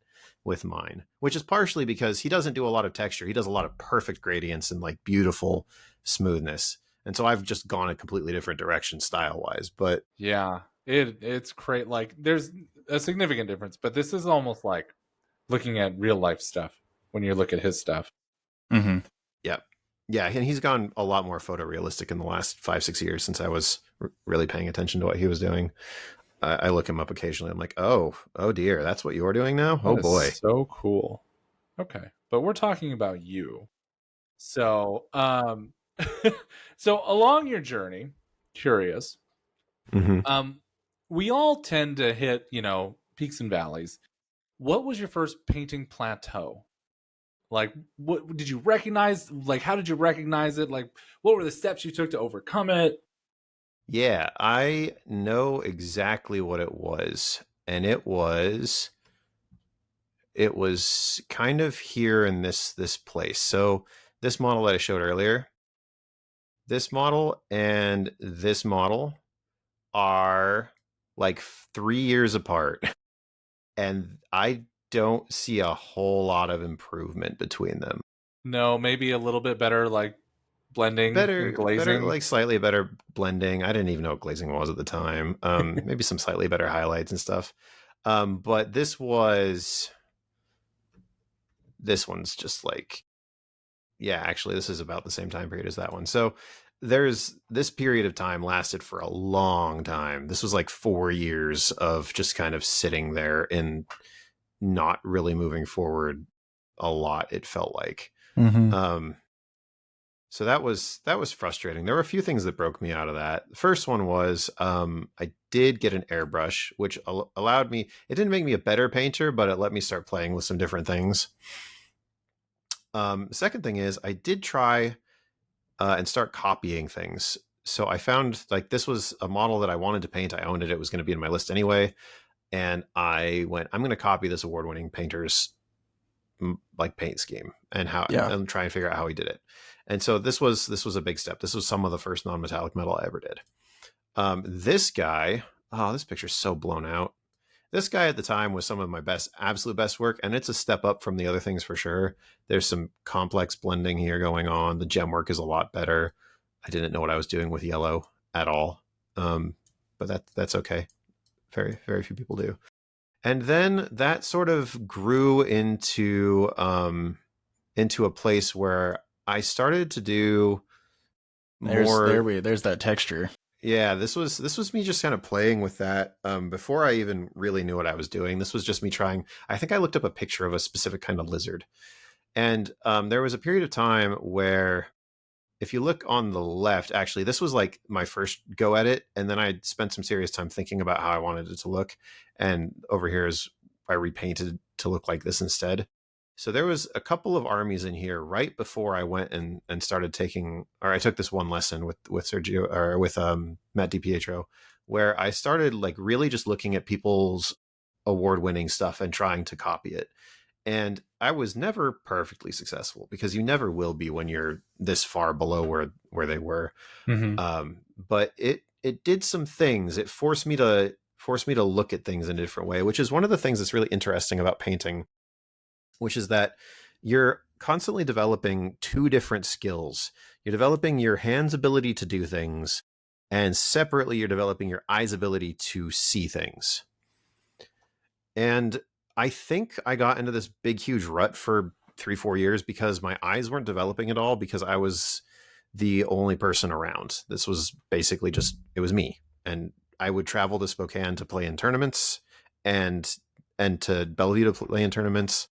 with mine, which is partially because he doesn't do a lot of texture. He does a lot of perfect gradients and like beautiful smoothness. And so I've just gone a completely different direction style wise, but yeah, it's great. Like there's a significant difference, but this is almost like looking at real life stuff when you look at his stuff. Mm-hmm. Yeah, and he's gone a lot more photorealistic in the last 5-6 years since I was really paying attention to what he was doing. I look him up occasionally. I'm like, oh dear, that's what you're doing now? Oh boy. So cool. Okay. But we're talking about you. So, so along your journey, curious, we all tend to hit, peaks and valleys. What was your first painting plateau? Like, what did you recognize? Like, how did you recognize it? Like, what were the steps you took to overcome it? Yeah, I know exactly what it was. And it was kind of here in this place. So this model that I showed earlier, this model and this model are like 3 years apart. And I don't see a whole lot of improvement between them. No, maybe a little bit better, like blending and glazing. Like slightly better blending. I didn't even know what glazing was at the time. Maybe some slightly better highlights and stuff. But this one's just like, yeah, actually this is about the same time period as that one. So there's this period of time lasted for a long time. This was like 4 years of just kind of sitting there and not really moving forward a lot, it felt like. So that was frustrating. There were a few things that broke me out of that. The first one was I did get an airbrush, which allowed me, it didn't make me a better painter, but it let me start playing with some different things. Second thing is I did try and start copying things. So I found like this was a model that I wanted to paint. I owned it. It was going to be in my list anyway. And I went, I'm going to copy this award-winning painter's like paint scheme and and try and figure out how he did it. And so this was a big step. This was some of the first non-metallic metal I ever did. This guy, oh, this picture's so blown out. This guy at the time was some of my absolute best work, and it's a step up from the other things for sure. There's some complex blending here going on. The gem work is a lot better. I didn't know what I was doing with yellow at all, but that's okay. Very, very few people do. And then that sort of grew into a place where I started to do more. There's that texture. Yeah, this was me just kind of playing with that before I even really knew what I was doing. This was just me trying. I think I looked up a picture of a specific kind of lizard, and there was a period of time where, if you look on the left, actually, this was like my first go at it, and then I spent some serious time thinking about how I wanted it to look. And over here is I repainted to look like this instead. So there was a couple of armies in here right before I went and started taking, or I took this one lesson with Sergio, or with Matt DiPietro, where I started like really just looking at people's award-winning stuff and trying to copy it. And I was never perfectly successful, because you never will be when you're this far below where they were. But it did some things. It forced me to look at things in a different way, which is one of the things that's really interesting about painting, which is that you're constantly developing two different skills. You're developing your hand's ability to do things, and separately, you're developing your eye's ability to see things. And I think I got into this big, huge rut for 3-4 years because my eyes weren't developing at all, because I was the only person around. This was basically it was me. And I would travel to Spokane to play in tournaments, and to Bellevue to play in tournaments.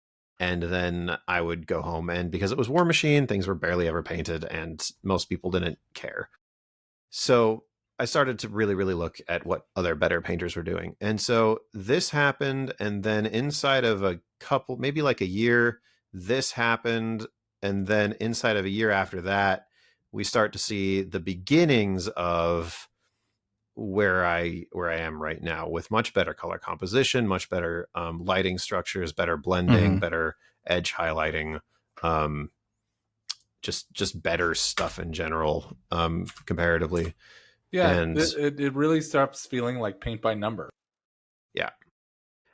And then I would go home, and because it was War Machine, things were barely ever painted, and most people didn't care. So I started to really, really look at what other better painters were doing. And so this happened, and then inside of a couple, maybe like a year, this happened. And then inside of a year after that, we start to see the beginnings of where I am right now, with much better color composition, much better lighting structures, better blending, better edge highlighting, just better stuff in general, comparatively. Yeah, and it really stops feeling like paint by number. Yeah,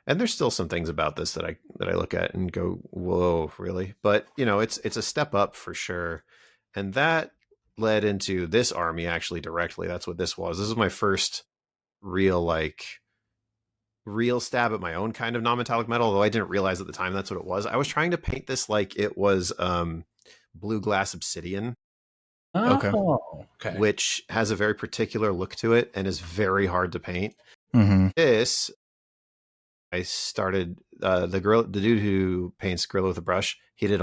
and there's still some things about this that I look at and go, whoa, really? But it's a step up for sure, and that led into this army actually directly. That's what this was. This is my first real stab at my own kind of non-metallic metal, although I didn't realize at the time that's what it was. I was trying to paint this like it was blue glass obsidian. Okay. Which has a very particular look to it and is very hard to paint. This, I started the dude who paints Gorilla with a Brush. He did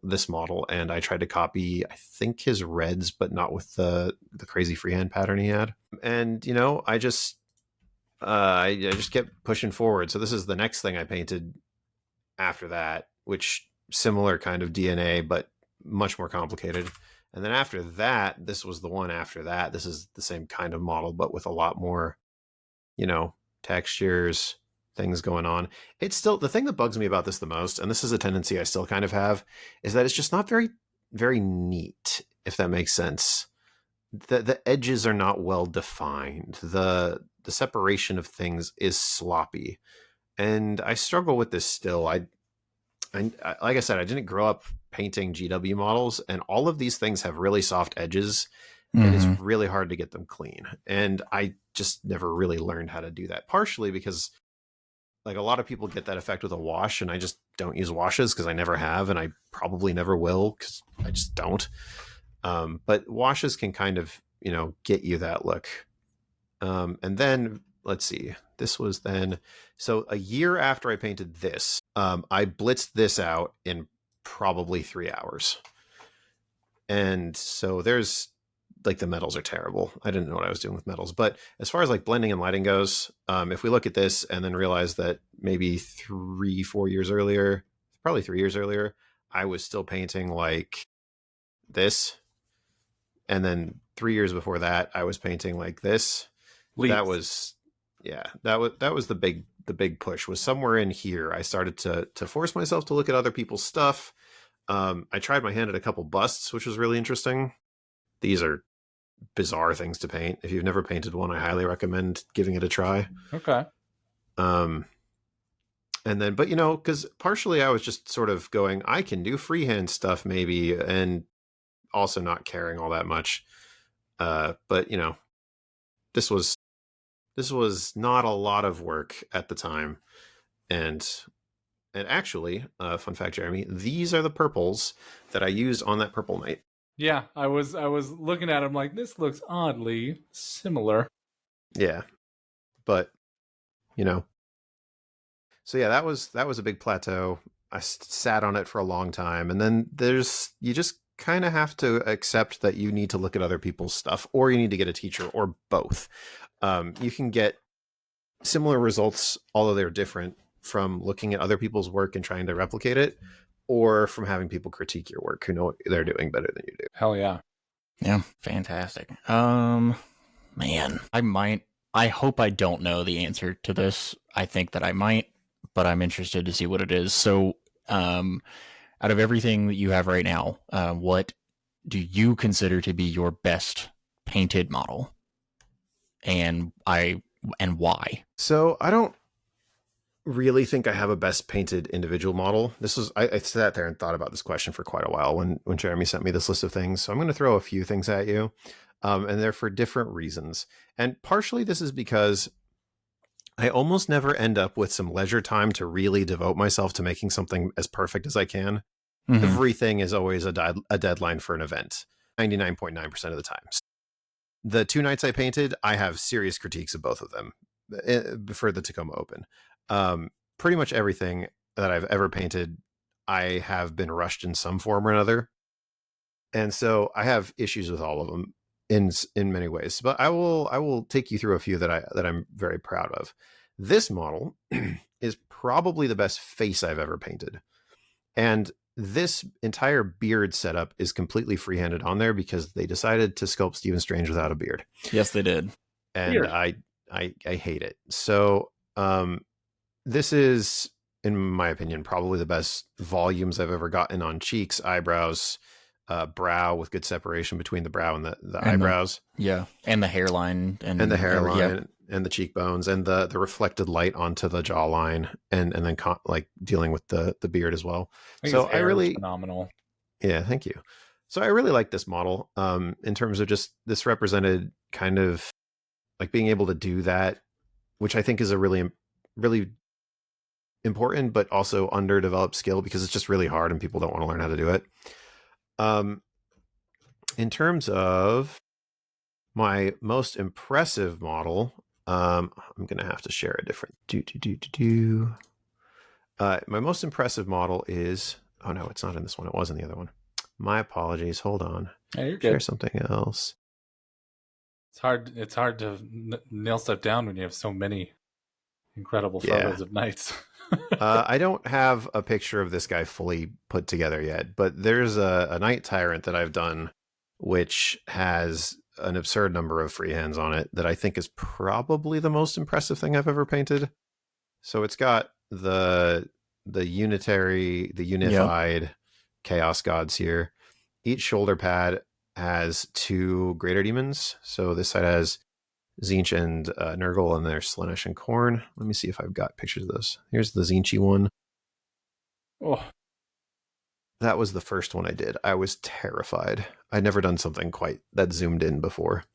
this model, and I tried to copy, I think, his reds, but not with the crazy freehand pattern he had. And I just kept pushing forward. So this is the next thing I painted after that, which similar kind of DNA, but much more complicated. And then after that, this was the one after that. This is the same kind of model, but with a lot more, textures, things going on. It's still, the thing that bugs me about this the most, and this is a tendency I still kind of have, is that it's just not very, very neat, if that makes sense. The edges are not well defined. The separation of things is sloppy. And I struggle with this still. I like I said, I didn't grow up painting GW models, and all of these things have really soft edges, and it's really hard to get them clean. And I just never really learned how to do that, partially because like a lot of people get that effect with a wash, and I just don't use washes because I never have, and I probably never will because I just don't. But washes can kind of, get you that look. And then let's see, this was then, so a year after I painted this, I blitzed this out in probably 3 hours. And so there's like, the metals are terrible. I didn't know what I was doing with metals, but as far as like blending and lighting goes, if we look at this and then realize that maybe 3-4 years earlier, probably 3 years earlier, I was still painting like this. And then 3 years before that, I was painting like this. Leaps. That was, yeah, that was the big push, was somewhere in here. I started to force myself to look at other people's stuff. I tried my hand at a couple busts, which was really interesting. These are bizarre things to paint. If you've never painted one, I highly recommend giving it a try. Okay. And then, but you know, because partially I was just sort of going, I can do freehand stuff maybe, and also not caring all that much. But you know, this was not a lot of work at the time, and actually, fun fact, Jeremy, these are the purples that I used on that purple night. Yeah, I was looking at him like, this looks oddly similar. Yeah, but you know, so yeah, that was a big plateau. I sat on it for a long time, and then you just kind of have to accept that you need to look at other people's stuff, or you need to get a teacher, or both. You can get similar results, although they're different, from looking at other people's work and trying to replicate it, or from having people critique your work who know what they're doing better than you do. Hell yeah. Yeah, fantastic. Man, I hope I don't know the answer to this. I think that I might, but I'm interested to see what it is. So, out of everything that you have right now, what do you consider to be your best painted model? And why? So I don't really think I have a best painted individual model. This was I sat there and thought about this question for quite a while when Jeremy sent me this list of things. So I'm going to throw a few things at you, and they're for different reasons. And partially this is because I almost never end up with some leisure time to really devote myself to making something as perfect as I can. Mm-hmm. Everything is always a deadline for an event, 99.9% of the time. The 2 nights I painted, I have serious critiques of both of them for the Tacoma Open. Pretty much everything that I've ever painted, I have been rushed in some form or another. And so I have issues with all of them in many ways, but I will take you through a few that I'm very proud of. This model is probably the best face I've ever painted. And this entire beard setup is completely freehanded on there because they decided to sculpt Stephen Strange without a beard. Yes, they did. And weird. I hate it. So, this is, in my opinion, probably the best volumes I've ever gotten on cheeks, eyebrows, brow with good separation between the brow and the eyebrows. And the hairline. And the hairline and the cheekbones and the reflected light onto the jawline and then dealing with the beard as well. So I really phenomenal. Yeah, thank you. So I really like this model in terms of just this represented kind of like being able to do that, which I think is a really, really important, but also underdeveloped skill because it's just really hard and people don't want to learn how to do it. In terms of my most impressive model, I'm going to have to share a different my most impressive model is, oh no, it's not in this one. It was in the other one. My apologies. Hold on. Hey, you're good. Share something else. It's hard to nail stuff down when you have so many incredible photos of knights. I don't have a picture of this guy fully put together yet, but there's a knight tyrant that I've done, which has an absurd number of freehands on it that I think is probably the most impressive thing I've ever painted. So it's got the unified chaos gods here. Each shoulder pad has 2 greater demons. So this side has Tzeentch and Nurgle, and there's Slaanesh and Khorne. Let me see if I've got pictures of this. Here's the Tzeentchy one. Oh, that was the first one I did. I was terrified. I'd never done something quite that zoomed in before.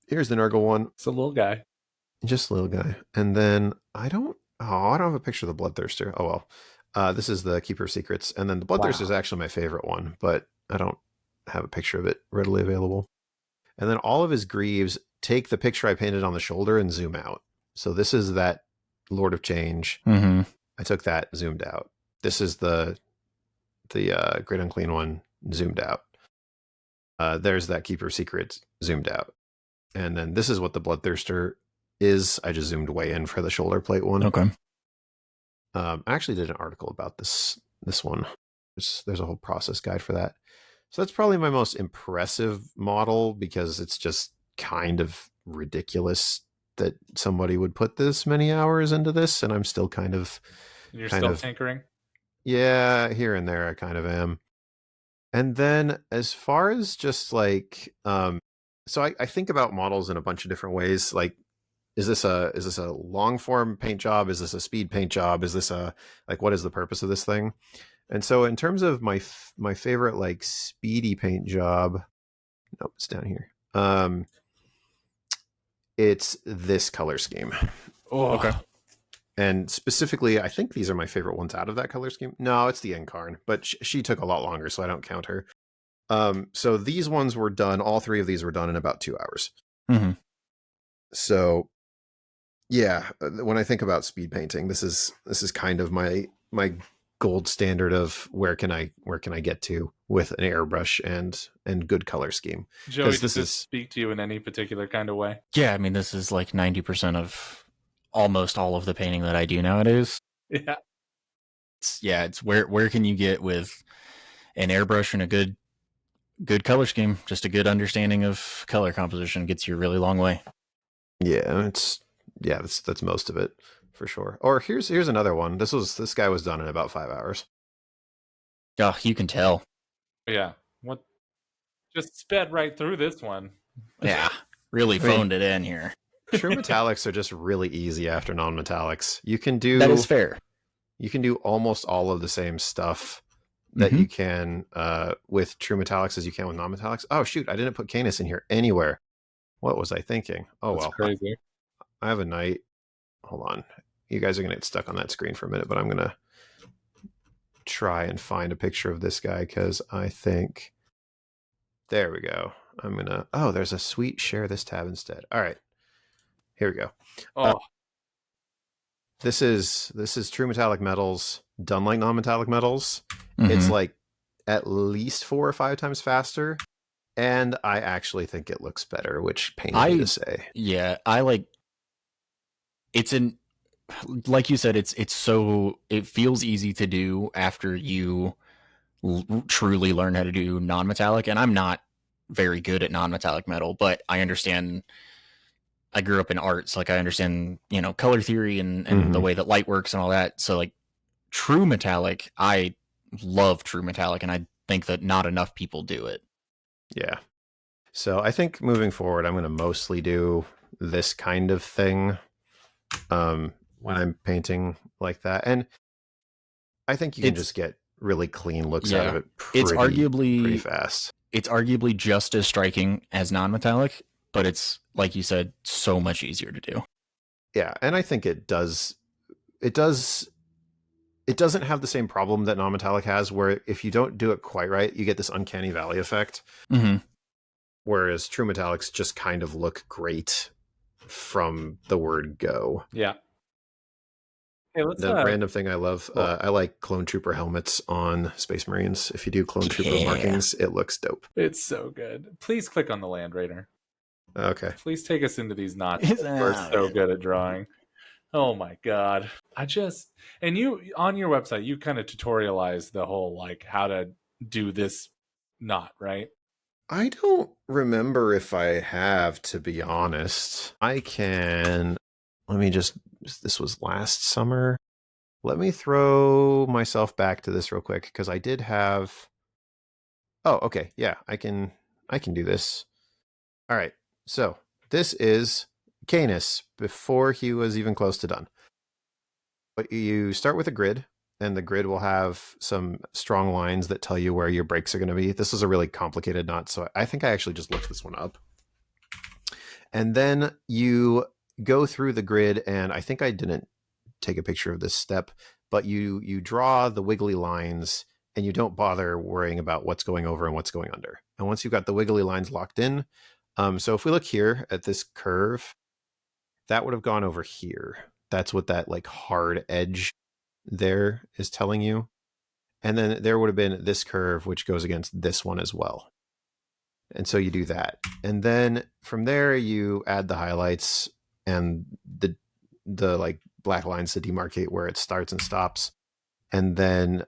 Here's the Nurgle one. It's a little guy. Just a little guy. And then I don't have a picture of the Bloodthirster. Oh well. This is the Keeper of Secrets. And then the Bloodthirster is actually my favorite one, but I don't have a picture of it readily available. And then all of his greaves take the picture I painted on the shoulder and zoom out. So this is that Lord of Change. Mm-hmm. I took that, zoomed out. This is the Great Unclean one, zoomed out. There's that Keeper of Secrets, zoomed out. And then this is what the Bloodthirster is. I just zoomed way in for the shoulder plate one. Okay. I actually did an article about this one. There's a whole process guide for that. So that's probably my most impressive model because it's just kind of ridiculous that somebody would put this many hours into this, and I'm still kind of... You're still tinkering? Yeah, here and there I kind of am. And then as far as just like... so I think about models in a bunch of different ways. Like, is this a long form paint job? Is this a speed paint job? Is this a like what is the purpose of this thing? And so in terms of my favorite like speedy paint job, nope, it's down here. It's this color scheme. Oh, Okay. And specifically, I think these are my favorite ones out of that color scheme. No, it's the Incarn, but she took a lot longer, so I don't count her. So these ones were done. All three of these were done in about 2 hours. Mm-hmm. So, yeah, when I think about speed painting, this is kind of my gold standard of where can I get to with an airbrush and good color scheme. Joey, does this speak to you in any particular kind of way? Yeah, I mean, this is like 90% of almost all of the painting that I do nowadays. Yeah. It's where can you get with an airbrush and a good color scheme? Just a good understanding of color composition gets you a really long way. Yeah, that's most of it for sure. Or here's another one. This guy was done in about 5 hours. Oh, you can tell. Yeah. What? Just sped right through this one. Yeah, really phoned it in here. True metallics are just really easy after non-metallics. You can do that is fair. You can do almost all of the same stuff that you can with true metallics as you can with non-metallics. Oh shoot, I didn't put Canis in here anywhere. What was I thinking? Oh, that's well, crazy. I have a knight. Hold on. You guys are going to get stuck on that screen for a minute, but I'm going to try and find a picture of this guy because I think... There we go. I'm going to... Oh, there's a sweet share this tab instead. All right. Here we go. Oh. This is true metallic metals done like non-metallic metals. It's like at least 4 or 5 times faster. And I actually think it looks better, which pains me to say. Yeah, I like... It's like you said, it feels easy to do after you truly learn how to do non-metallic. And I'm not very good at non-metallic metal, but I understand. I grew up in arts, like I understand, color theory and the way that light works and all that. So like true metallic, I love true metallic, and I think that not enough people do it. Yeah. So I think moving forward, I'm going to mostly do this kind of thing when I'm painting like that. And I think you can just get really clean looks out of it pretty fast. It's arguably just as striking as non-metallic, but it's, like you said, so much easier to do. Yeah, and I think it doesn't have the same problem that non-metallic has, where if you don't do it quite right, you get this uncanny valley effect. Whereas true metallics just kind of look great from the word go. Yeah. Hey, the random thing I love, I like clone trooper helmets on Space Marines. If you do clone trooper markings, it looks dope. It's so good. Please click on the Land Raider. Okay. Please take us into these knots. We're so good at drawing. Oh my god. And you on your website, you kind of tutorialize the whole like how to do this knot, right? I don't remember if I have, to be honest. This was last summer. Let me throw myself back to this real quick because I did have... Oh, okay. Yeah, I can do this. All right. So this is Canis before he was even close to done. But you start with a grid, and the grid will have some strong lines that tell you where your breaks are going to be. This is a really complicated knot, so I think I actually just looked this one up. And then you go through the grid, and I think I didn't take a picture of this step, but you draw the wiggly lines, and you don't bother worrying about what's going over and what's going under. And once you've got the wiggly lines locked in, so if we look here at this curve, that would have gone over here. That's what that like hard edge there is telling you. And then there would have been this curve, which goes against this one as well. And so you do that. And then from there, you add the highlights and the like black lines to demarcate where it starts and stops. And then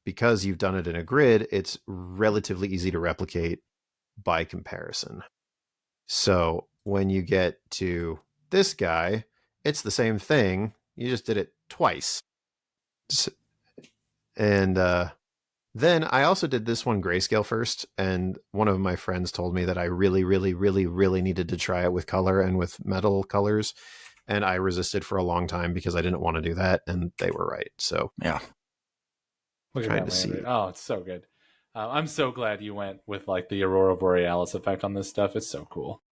because you've done it in a grid, it's relatively easy to replicate by comparison. So when you get to this guy, it's the same thing. You just did it twice. And Then I also did this one grayscale first, and one of my friends told me that I really, really, really, really needed to try it with color and with metal colors, and I resisted for a long time because I didn't want to do that, and they were right. So Yeah. Look at trying that to land see. rate. Oh, it's so good. I'm so glad you went with like the Aurora Borealis effect on this stuff. It's so cool.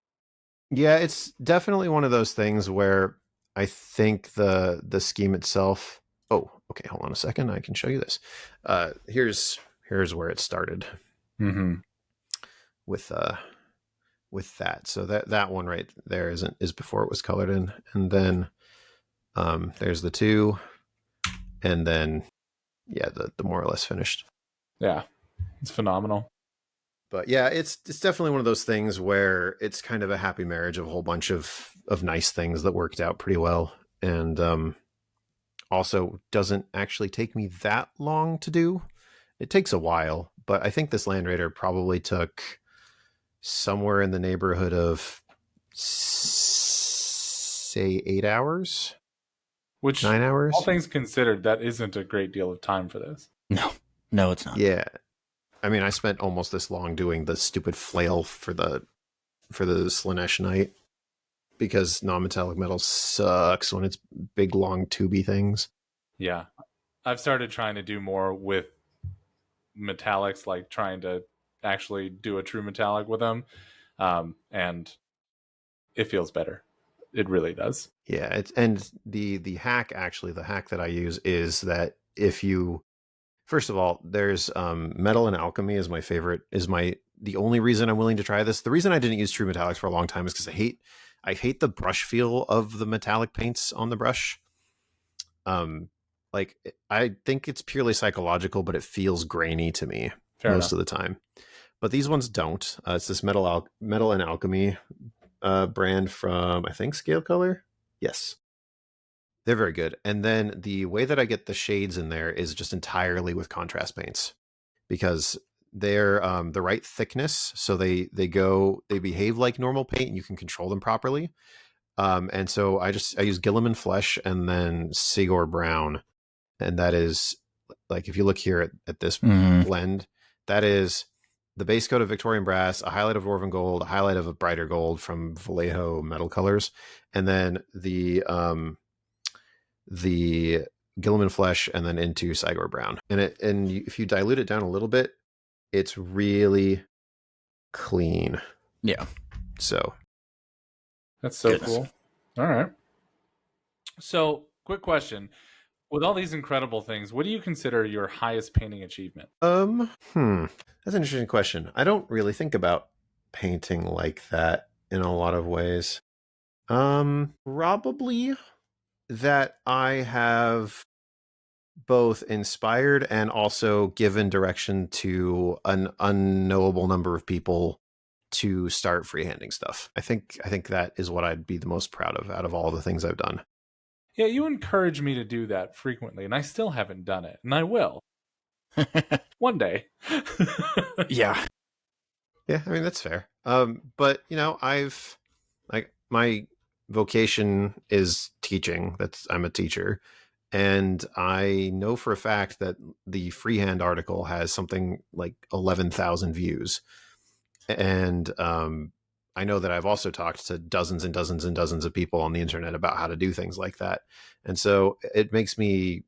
Yeah, it's definitely one of those things where I think the scheme itself. Oh, okay. Hold on a second. I can show you this. Here's where it started Mm-hmm. with that. So that one right there is before it was colored in, and then there's the two, and then yeah, the more or less finished. Yeah, it's phenomenal. But yeah, it's definitely one of those things where it's kind of a happy marriage of a whole bunch of nice things that worked out pretty well, and also doesn't actually take me that long to do. It takes a while, but I think this Land Raider probably took somewhere in the neighborhood of say 8 hours, Which, 9 all hours. things considered, that isn't a great deal of time for this. No, it's not. Yeah. I mean, I spent almost this long doing the stupid flail for the Slanesh Knight because non-metallic metal sucks when it's big, long, tubey things. Yeah, I've started trying to do more with metallics, like trying to actually do a true metallic with them, and it feels better. It really does. Yeah, and the hack actually, the hack that I use is that if you first of all, there's metal and alchemy is my favorite. The only reason I'm willing to try this. The reason I didn't use true metallics for a long time is because I hate the brush feel of the metallic paints on the brush. Like I think it's purely psychological, but it feels grainy to me Fair most enough. of the time. But these ones don't. It's this metal and alchemy brand from I think Scale Color. Yes, they're very good. And then the way that I get the shades in there is just entirely with contrast paints because they're the right thickness, so they behave like normal paint, and you can control them properly. And so I use Gilliman Flesh and then Sigor Brown, and that is like if you look here at this blend, that is the base coat of Victorian Brass, a highlight of Dwarven Gold, a highlight of a brighter gold from Vallejo Metal Colors, and then the Gilliman Flesh, and then into Sigor Brown. If you dilute it down a little bit, it's really clean. Yeah. So That's so Goodness. cool. All right. So, quick question. With all these incredible things, what do you consider your highest painting achievement? that's an interesting question. I don't really think about painting like that in a lot of ways. Probably that I have both inspired and also given direction to an unknowable number of people to start freehanding stuff. I think that is what I'd be the most proud of out of all the things I've done. Yeah, you encourage me to do that frequently, and I still haven't done it, and I will one day. Yeah. Yeah, I mean that's fair. But I've like my vocation is teaching. I'm a teacher, and I know for a fact that the freehand article has something like 11,000 views, and I know that I've also talked to dozens and dozens and dozens of people on the internet about how to do things like that, and so it makes me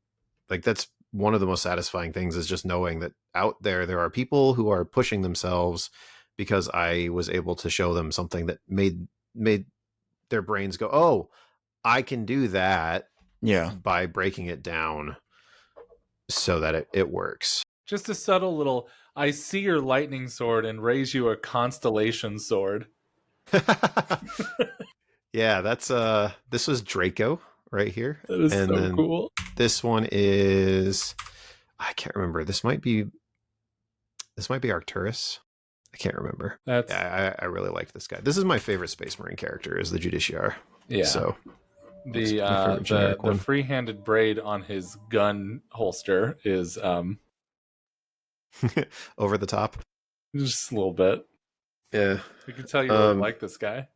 like that's one of the most satisfying things is just knowing that out there are people who are pushing themselves because I was able to show them something that made their brains go, oh, I can do that. Yeah. By breaking it down so that it works. Just a subtle little, I see your lightning sword and raise you a constellation sword. Yeah, that's this was Draco right here. That is and so then cool. This one is I can't remember. This might be Arcturus. I can't remember. That's I really like this guy. This is my favorite Space Marine character is the Judiciar. yeah. So the free-handed braid on his gun holster is over the top. just a little bit. Yeah. You can tell you really like this guy.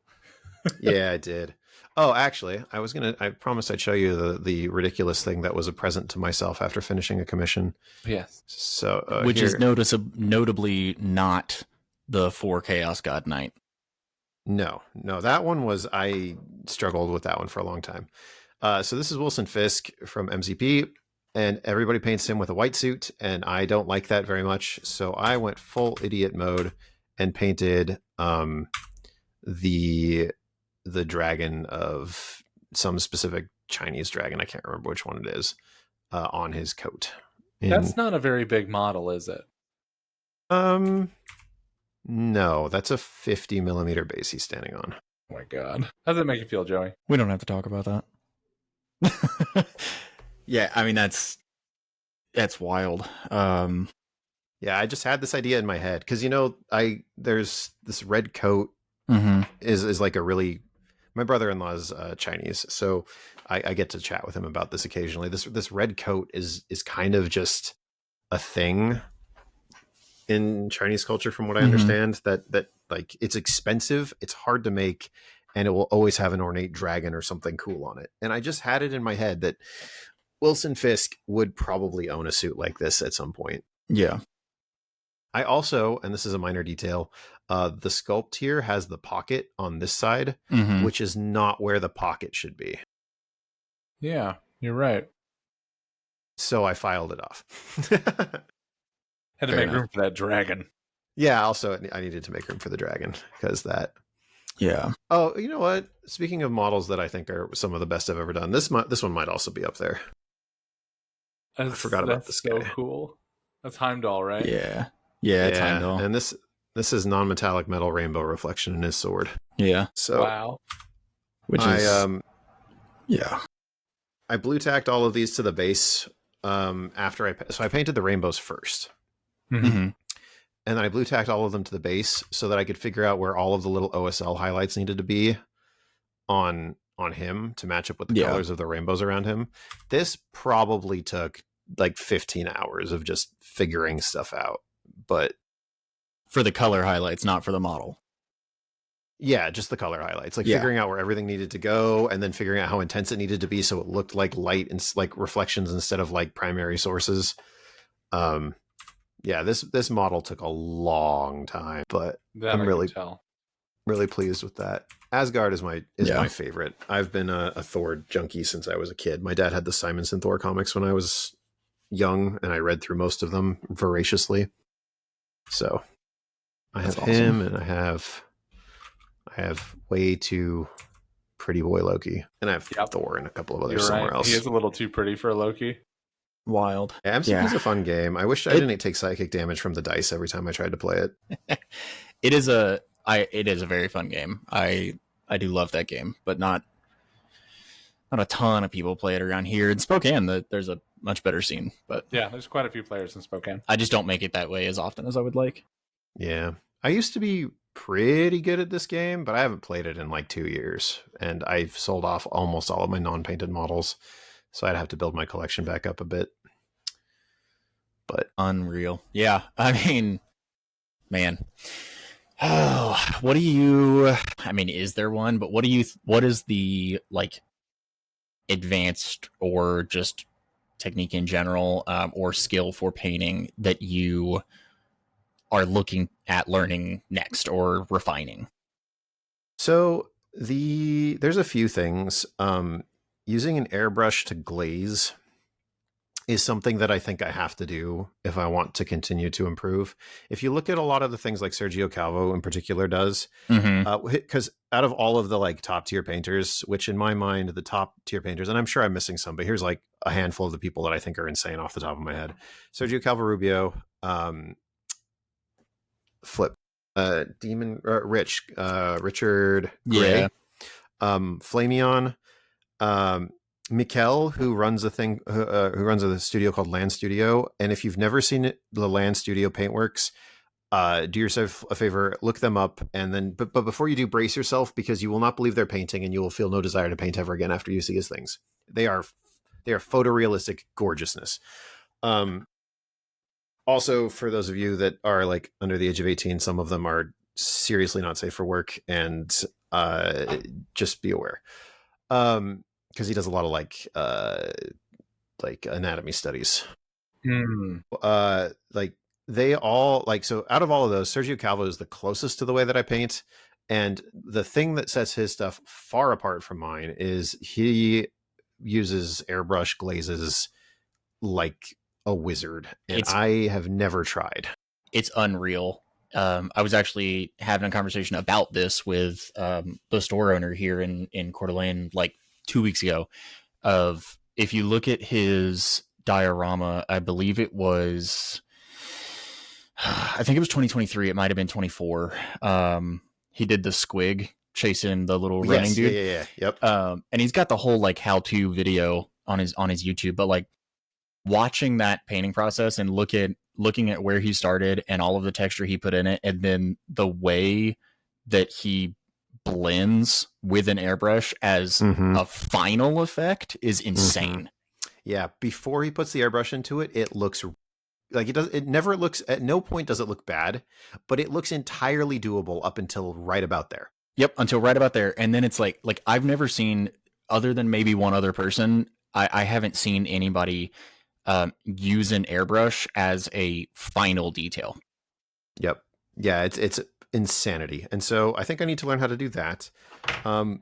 Yeah, I did. Oh, actually, I promised I'd show you the ridiculous thing that was a present to myself after finishing a commission. Yes. So, Which here, is notably not the 4 Chaos God Knight. No, that one I struggled with that one for a long time. So this is Wilson Fisk from MCP, and everybody paints him with a white suit, and I don't like that very much. So I went full idiot mode and painted the dragon of some specific Chinese dragon. I can't remember which one it is on his coat. That's not a very big model, is it? No, that's a 50 millimeter base he's standing on. Oh my god. How does it make you feel, Joey? We don't have to talk about that. Yeah, I mean that's wild. Yeah, I just had this idea in my head because there's this red coat is like a really. My brother-in-law is Chinese, so I get to chat with him about this occasionally. This red coat is kind of just a thing in Chinese culture, from what I understand. That like it's expensive, it's hard to make, and it will always have an ornate dragon or something cool on it. And I just had it in my head that Wilson Fisk would probably own a suit like this at some point. Yeah. I also, and this is a minor detail, the sculpt here has the pocket on this side, which is not where the pocket should be. Yeah, you're right. So I filed it off. Had to make room for that dragon. Yeah, also I needed to make room for the dragon because that. Yeah. Oh, you know what? Speaking of models that I think are some of the best I've ever done, this one might also be up there. I forgot about this guy. So cool. That's Heimdall, right? Yeah. Yeah, it's Heimdall. And this is non-metallic metal rainbow reflection in his sword. Yeah. So wow. Which is yeah. I blue tacked all of these to the base after I painted the rainbows first. Mm-hmm. And then I blue tacked all of them to the base so that I could figure out where all of the little OSL highlights needed to be on him to match up with the colors of the rainbows around him. This probably took like 15 hours of just figuring stuff out. But for the color highlights, not for the model. Yeah, just the color highlights, like figuring out where everything needed to go and then figuring out how intense it needed to be so it looked like light and like reflections instead of like primary sources. Yeah, this model took a long time, but I'm really pleased with that. Asgard is my favorite. I've been a Thor junkie since I was a kid. My dad had the Simonson Thor comics when I was young, and I read through most of them voraciously. So I have him, and I have way too pretty boy Loki, and I have Thor and a couple of others somewhere else. He is a little too pretty for Loki. Wild. Yeah, MCP's a fun game. I wish I didn't take psychic damage from the dice every time I tried to play it. It is a very fun game. I do love that game, but not a ton of people play it around here. In Spokane, there's a much better scene, but yeah, there's quite a few players in Spokane. I just don't make it that way as often as I would like. Yeah, I used to be pretty good at this game, but I haven't played it in like 2 years, and I've sold off almost all of my non-painted models, so I'd have to build my collection back up a bit. But unreal. Yeah, I mean, man. Oh, what do you, I mean, is there one, but what is the like advanced or just technique in general, or skill for painting that you are looking at learning next or refining? So there's a few things. Using an airbrush to glaze is something that I think I have to do if I want to continue to improve. If you look at a lot of the things like Sergio Calvo in particular does, because out of all of the like top tier painters, which in my mind, the top tier painters, and I'm sure I'm missing some, but here's like a handful of the people that I think are insane off the top of my head. Sergio Calvo Rubio, Flip, Richard Gray, Flamion, Mikel, who runs a thing, who runs a studio called Land Studio. And if you've never seen the Land Studio Paintworks, do yourself a favor, look them up. And then, but before you do, brace yourself, because you will not believe their painting and you will feel no desire to paint ever again after you see his things. They are photorealistic gorgeousness. Also, for those of you that are like under the age of 18, some of them are seriously not safe for work, and just be aware. Because he does a lot of like anatomy studies. Hmm. Like they all like, so out of all of those, Sergio Calvo is the closest to the way that I paint. And the thing that sets his stuff far apart from mine is he uses airbrush glazes like a wizard, and I have never tried. It's unreal. I was actually having a conversation about this with the store owner here in Coeur d'Alene like 2 weeks ago. Of if you look at his diorama, I believe it was, I think it was 2023. It might have been 24. He did the squig chasing the little running dude. Yeah. Yep. And he's got the whole like how-to video on his YouTube, but like watching that painting process and looking at where he started and all of the texture he put in it, and then the way that he blends with an airbrush as a final effect is insane. Yeah, before he puts the airbrush into it, it looks like it never looks, at no point does it look bad, but it looks entirely doable up until right about there. Yep, until right about there. And then it's like I've never seen, other than maybe one other person, I haven't seen anybody use an airbrush as a final detail. Yep. Yeah, it's insanity. And so I think I need to learn how to do that. And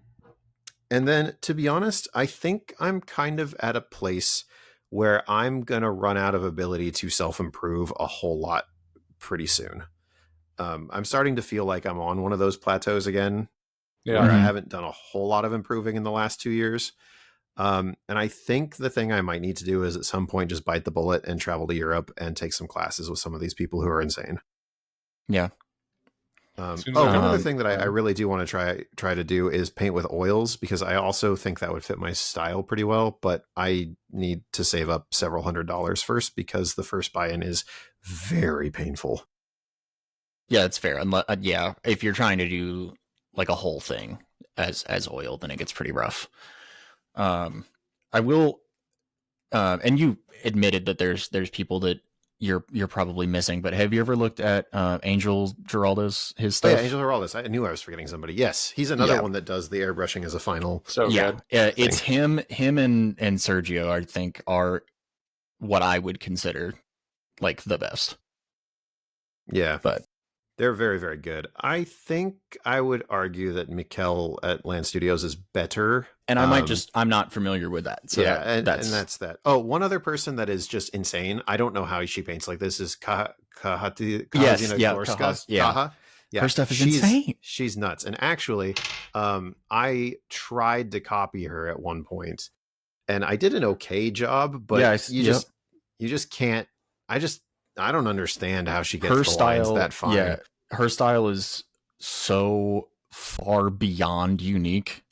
then, to be honest, I think I'm kind of at a place where I'm going to run out of ability to self-improve a whole lot pretty soon. I'm starting to feel like I'm on one of those plateaus again, where I haven't done a whole lot of improving in the last 2 years. And I think the thing I might need to do is at some point just bite the bullet and travel to Europe and take some classes with some of these people who are insane. Yeah. One other thing that I really do want to try to do is paint with oils, because I also think that would fit my style pretty well, but I need to save up several $100s first, because the first buy-in is very painful. Yeah, that's fair. Yeah, if you're trying to do like a whole thing as oil, then it gets pretty rough. I will, and you admitted that there's people that you're probably missing, but have you ever looked at Angel Giraldo's his stuff? Oh, yeah, Angel Giraldo's. I knew I was forgetting somebody. Yes, he's another one that does the airbrushing as a final. So yeah, good. It's him and Sergio, I think, are what I would consider like the best. Yeah, but they're very, very good. I think I would argue that Mikkel at Land Studios is better. And I'm not familiar with that. So yeah, and that's that. Oh, one other person that is just insane. I don't know how she paints like this is Kahazina Gorska. Yeah. Her stuff is insane. She's nuts. And actually, I tried to copy her at one point, and I did an okay job, but you just can't. I don't understand how she gets her style that fine. Yeah, her style is so far beyond unique.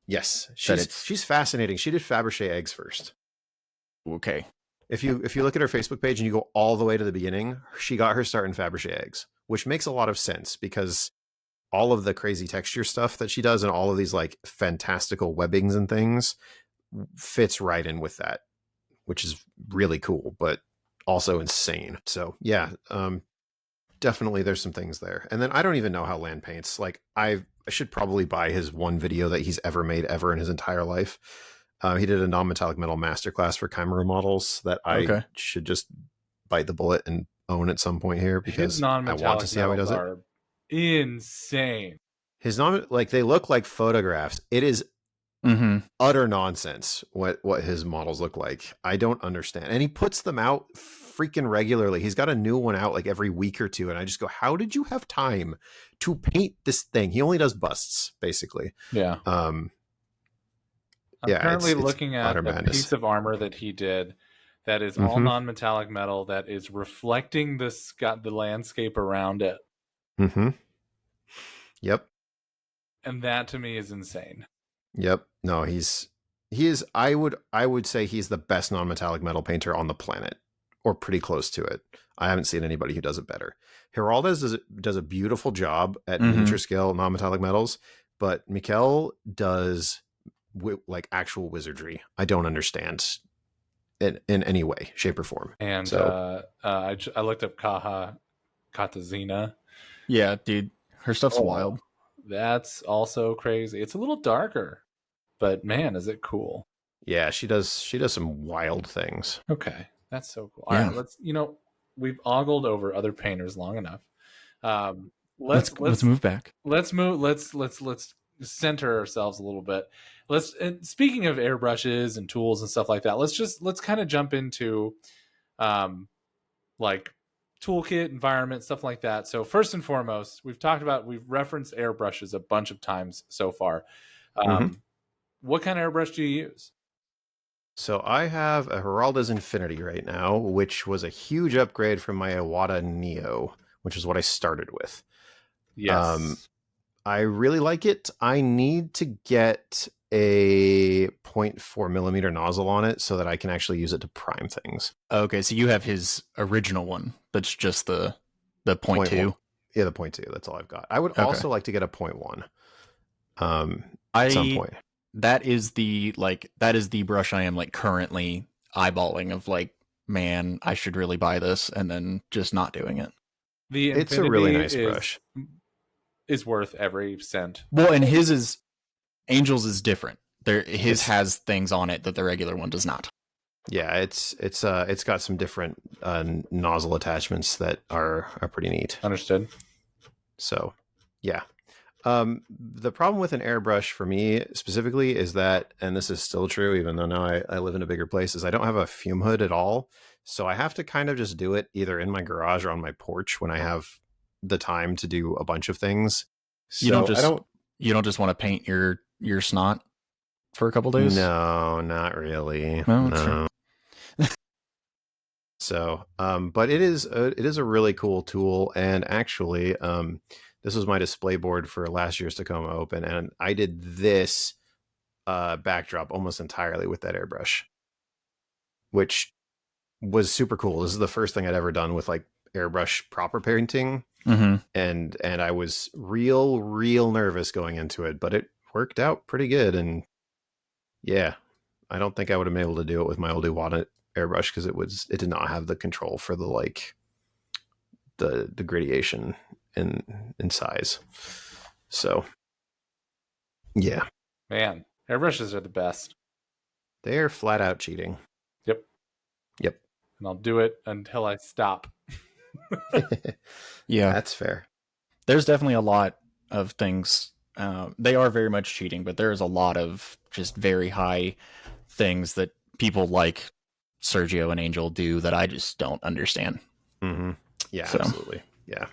Yes, she's fascinating. She did Fabergé eggs first. Okay. If you look at her Facebook page and you go all the way to the beginning, she got her start in Fabergé eggs, which makes a lot of sense, because all of the crazy texture stuff that she does and all of these like fantastical webbings and things fits right in with that, which is really cool, but also insane. So yeah, definitely there's some things there. And then I don't even know how Land paints. Like I should probably buy his one video that he's ever made ever in his entire life. He did a non-metallic metal masterclass for Chimera models that I should just bite the bullet and own at some point here, because I want to see how he does it. Insane. His they look like photographs. It is utter nonsense what his models look like. I don't understand. And he puts them out freaking regularly. He's got a new one out like every week or two, and I just go, how did you have time to paint this thing? He only does busts, basically. Yeah. I'm currently looking at a piece of armor that he did that is all non-metallic metal, that is reflecting the landscape around it. Yep. And that to me is insane. Yep. No, he is. I would say he's the best non-metallic metal painter on the planet, or pretty close to it. I haven't seen anybody who does it better. Geraldes does a beautiful job at miniature scale non-metallic metals, but Mikkel does like actual wizardry. I don't understand it in any way, shape, or form. And I looked up Katazina. Yeah, dude, her stuff's wild. That's also crazy. It's a little darker. but man, is it cool. Yeah, she does some wild things. Okay, that's so cool. Yeah. All right, let's, we've ogled over other painters long enough. Let's move back. Let's move. Let's center ourselves a little bit. And speaking of airbrushes and tools and stuff like that, let's kind of jump into, like toolkit, environment, stuff like that. So first and foremost, we've referenced airbrushes a bunch of times so far. What kind of airbrush do you use? So I have a Geralda's Infinity right now, which was a huge upgrade from my Iwata Neo, which is what I started with. Yes. I really like it. I need to get a 0.4 millimeter nozzle on it so that I can actually use it to prime things. Okay, so you have his original one. That's just the 0.2. Yeah, the 0.2. That's all I've got. I would also like to get a 0.1. At some point. That is the brush I am like currently eyeballing of like, man, I should really buy this, and then just not doing it. It's a really nice brush. Is worth every cent. Well, and Angel's is different. His has things on it that the regular one does not. Yeah, it's got some different nozzle attachments that are pretty neat. Understood. So, yeah. The problem with an airbrush for me specifically is that, and this is still true even though now I live in a bigger place, is I don't have a fume hood at all. So I have to kind of just do it either in my garage or on my porch when I have the time to do a bunch of things. So you don't just want to paint your snot for a couple days? No, not really. Well, no. So, but it is a really cool tool, and actually, this was my display board for last year's Tacoma Open, and I did this backdrop almost entirely with that airbrush, which was super cool. This is the first thing I'd ever done with like airbrush proper painting, and I was real nervous going into it, but it worked out pretty good. And yeah, I don't think I would have been able to do it with my old Iwata airbrush because it did not have the control for the like the gradation in size. So yeah, man, airbrushes are the best. They are flat out cheating. Yep. And I'll do it until I stop. Yeah, that's fair. There's definitely a lot of things. They are very much cheating, but there's a lot of just very high things that people like Sergio and Angel do that I just don't understand. Yeah, so. Absolutely. Yeah.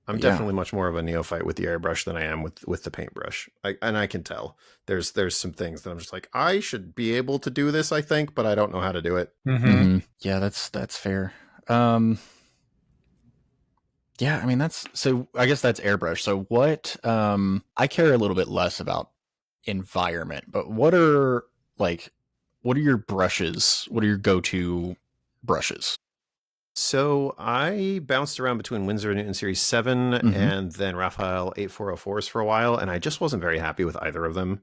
I'm definitely much more of a neophyte with the airbrush than I am with the paintbrush. And I can tell there's some things that I'm just like, I should be able to do this, I think, but I don't know how to do it. Yeah, that's fair. Yeah, I mean, I guess that's airbrush. So what, I care a little bit less about environment, but what are your brushes? What are your go-to brushes? So I bounced around between Winsor & Newton Series 7 and then Raphael 8404s for a while, and I just wasn't very happy with either of them.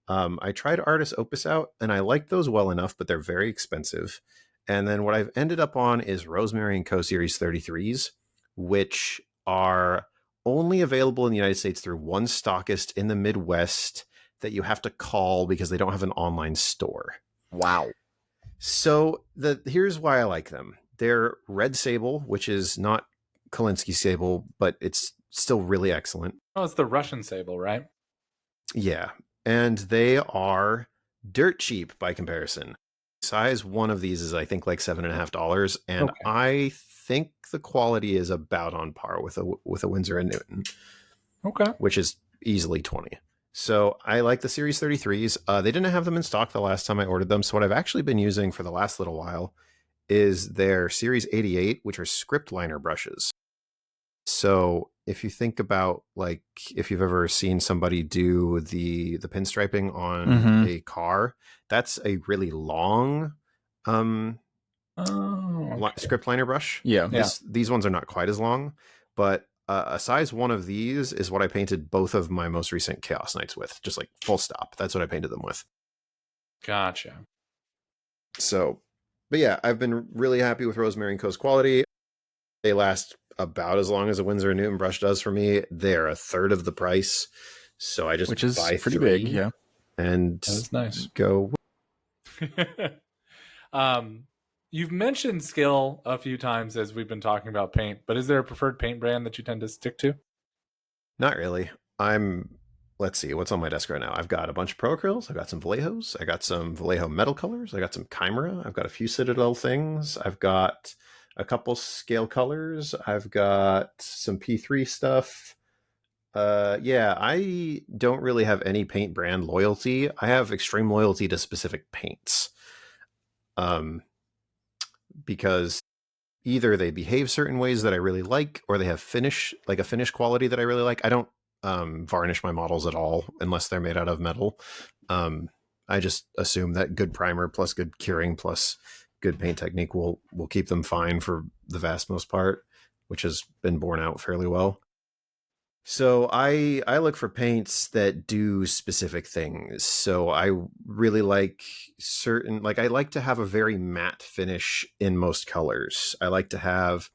I tried Artis Opus out, and I liked those well enough, but they're very expensive. And then what I've ended up on is Rosemary & Co. Series 33s, which are only available in the United States through one stockist in the Midwest that you have to call because they don't have an online store. Wow. So here's why I like them. They're red sable, which is not Kolinsky sable, but it's still really excellent. Oh, it's the Russian sable, right? Yeah. And they are dirt cheap by comparison. Size one of these is, I think, like $7.50. And okay. I think the quality is about on par with a Winsor & Newton. Okay. Which is easily 20. So I like the Series 33s. They didn't have them in stock the last time I ordered them. So what I've actually been using for the last little while is their Series 88, which are script liner brushes. So if you think about, like, if you've ever seen somebody do the pinstriping on a car, that's a really long script liner brush. Yeah. These ones are not quite as long, but a size one of these is what I painted both of my most recent Chaos Knights with, just like full stop. That's what I painted them with. Gotcha. So, but yeah, I've been really happy with Rosemary & Co.'s quality. They last about as long as a Winsor & Newton brush does for me. They're a third of the price. So I just Which is buy pretty three. big, yeah. and That was nice. go. You've mentioned skill a few times as we've been talking about paint, but is there a preferred paint brand that you tend to stick to? Not really. Let's see, what's on my desk right now? I've got a bunch of Pro Acryls. I've got some Vallejos. I got some Vallejo metal colors. I got some Chimera. I've got a few Citadel things. I've got a couple scale colors. I've got some P3 stuff. Yeah, I don't really have any paint brand loyalty. I have extreme loyalty to specific paints. Because either they behave certain ways that I really like, or they have a finish quality that I really like. I don't varnish my models at all unless they're made out of metal. I just assume that good primer plus good curing plus good paint technique will keep them fine for the vast most part, which has been borne out fairly well. So I look for paints that do specific things. So I really like I like to have a very matte finish in most colors. I like to have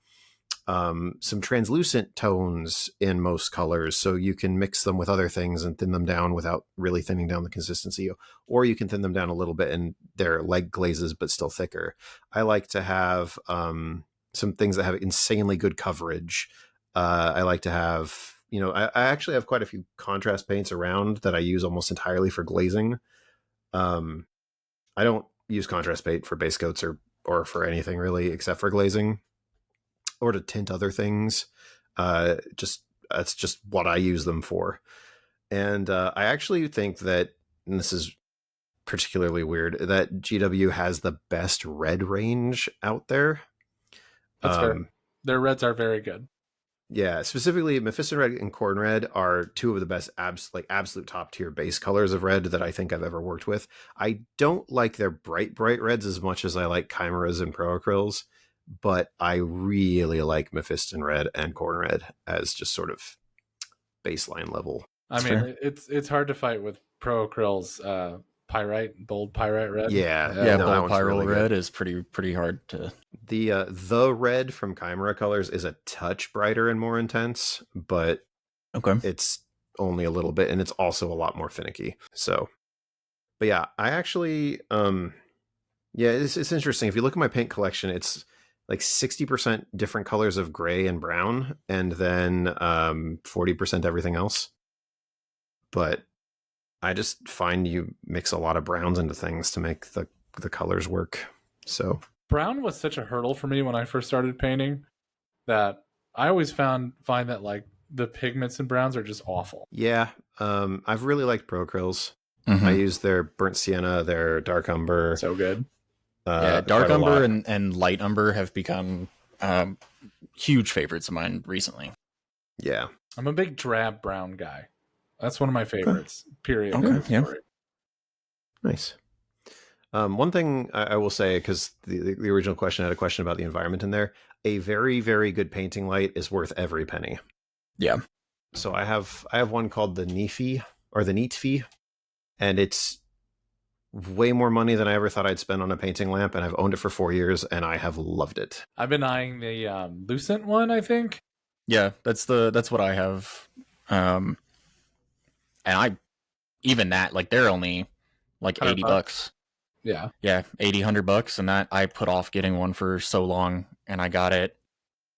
some translucent tones in most colors, so you can mix them with other things and thin them down without really thinning down the consistency, or you can thin them down a little bit and they're like glazes but still thicker. I like to have some things that have insanely good coverage. I like to have, I actually have quite a few contrast paints around that I use almost entirely for glazing. I don't use contrast paint for base coats or for anything really except for glazing or to tint other things. That's just what I use them for. And I actually think that, and this is particularly weird, that GW has the best red range out there. That's fair. Their reds are very good. Yeah, specifically Mephiston Red and Corn Red are two of the best absolute top tier base colors of red that I think I've ever worked with. I don't like their bright reds as much as I like Chimeras and Pro Acryls, but I really like Mephiston Red and Corn Red as just sort of baseline level. I mean, it's hard to fight with Pro Acryls bold pyrite red. Yeah, bold pyrite really red is pretty hard to. The red from Chimera Colors is a touch brighter and more intense, but it's only a little bit, and it's also a lot more finicky. So, but yeah, I actually, it's interesting. If you look at my paint collection, it's like 60% different colors of gray and brown, and then 40% everything else. But I just find you mix a lot of browns into things to make the colors work. So brown was such a hurdle for me when I first started painting that I always find that like the pigments in browns are just awful. Yeah, I've really liked Pro Acryls. Mm-hmm. I use their burnt sienna, their dark umber. So good. Dark umber and light umber have become huge favorites of mine recently. Yeah, I'm a big drab brown guy. That's one of my favorites. Period. Okay. Yeah. Nice. One thing I will say, because the original question had a question about the environment in there. A very, very good painting light is worth every penny. Yeah. So I have one called the Neat Fee, and it's way more money than I ever thought I'd spend on a painting lamp, and I've owned it for 4 years, and I have loved it. I've been eyeing the Lucent one, I think. Yeah, that's what I have. And I even that, like, they're only like $80. Yeah. Yeah, $100, and that I put off getting one for so long, and I got it,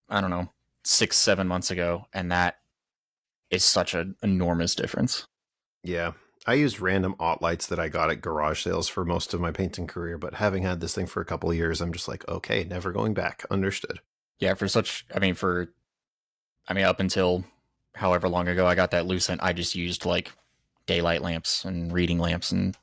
I don't know, 6-7 months ago, and that is such an enormous difference. Yeah. I used random aught lights that I got at garage sales for most of my painting career, but having had this thing for a couple of years, I'm just like, okay, never going back. Understood. Yeah, up until however long ago I got that Lucent, I just used like daylight lamps and reading lamps and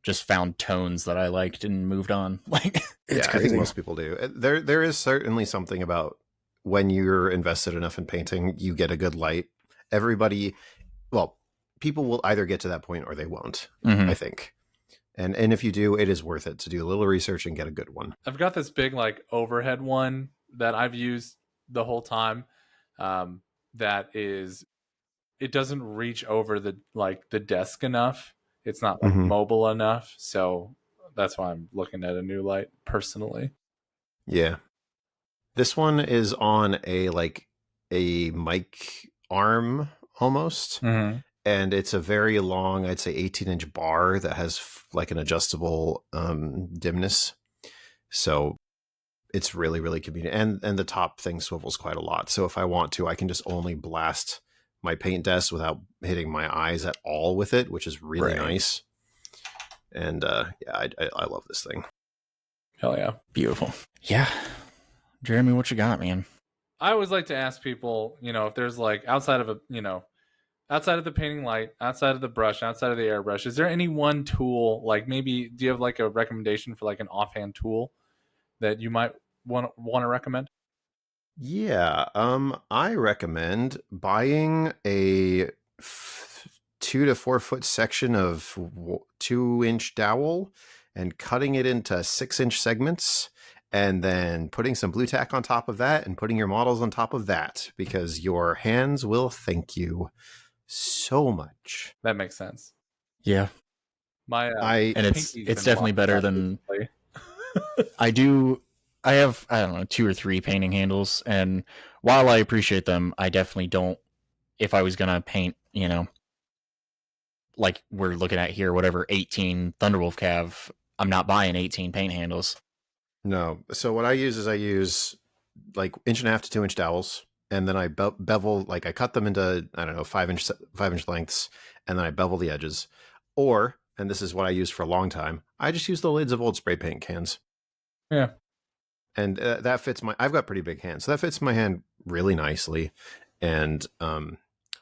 just found tones that I liked and moved on. Like, it's crazy. I think most people do. There is certainly something about when you're invested enough in painting, you get a good light. People will either get to that point or they won't, I think. And if you do, it is worth it to do a little research and get a good one. I've got this big like overhead one that I've used the whole time. It doesn't reach over the desk enough. It's not like mobile enough. So that's why I'm looking at a new light personally. Yeah. This one is on a mic arm almost. and it's a very long, I'd say 18-inch bar that has like an adjustable dimness. So it's really, really convenient. And the top thing swivels quite a lot. So if I want to, I can just only blast my paint desk without hitting my eyes at all with it, which is really nice. And yeah, I love this thing. Hell yeah. Beautiful. Yeah. Jeremy, what you got, man? I always like to ask people, if there's like outside of the painting light, outside of the brush, outside of the airbrush, is there any one tool, like maybe do you have like a recommendation for like an offhand tool that you might want to recommend? Yeah, I recommend buying a 2 to 4 foot section of 2-inch dowel and cutting it into 6-inch segments, and then putting some blue tack on top of that and putting your models on top of that, because your hands will thank you so much. That makes sense. Yeah. And it's definitely better than I have, I don't know, 2 or 3 painting handles, and while I appreciate them, I definitely don't, if I was going to paint, like we're looking at here, whatever, 18 Thunderwolf Cav, I'm not buying 18 paint handles. No. So what I use like 1.5 to 2-inch dowels, and then I bevel, like I cut them into, I don't know, 5-inch lengths, and then I bevel the edges. Or, and this is what I used for a long time, I just use the lids of old spray paint cans. Yeah. And that fits I've got pretty big hands, so that fits my hand really nicely. And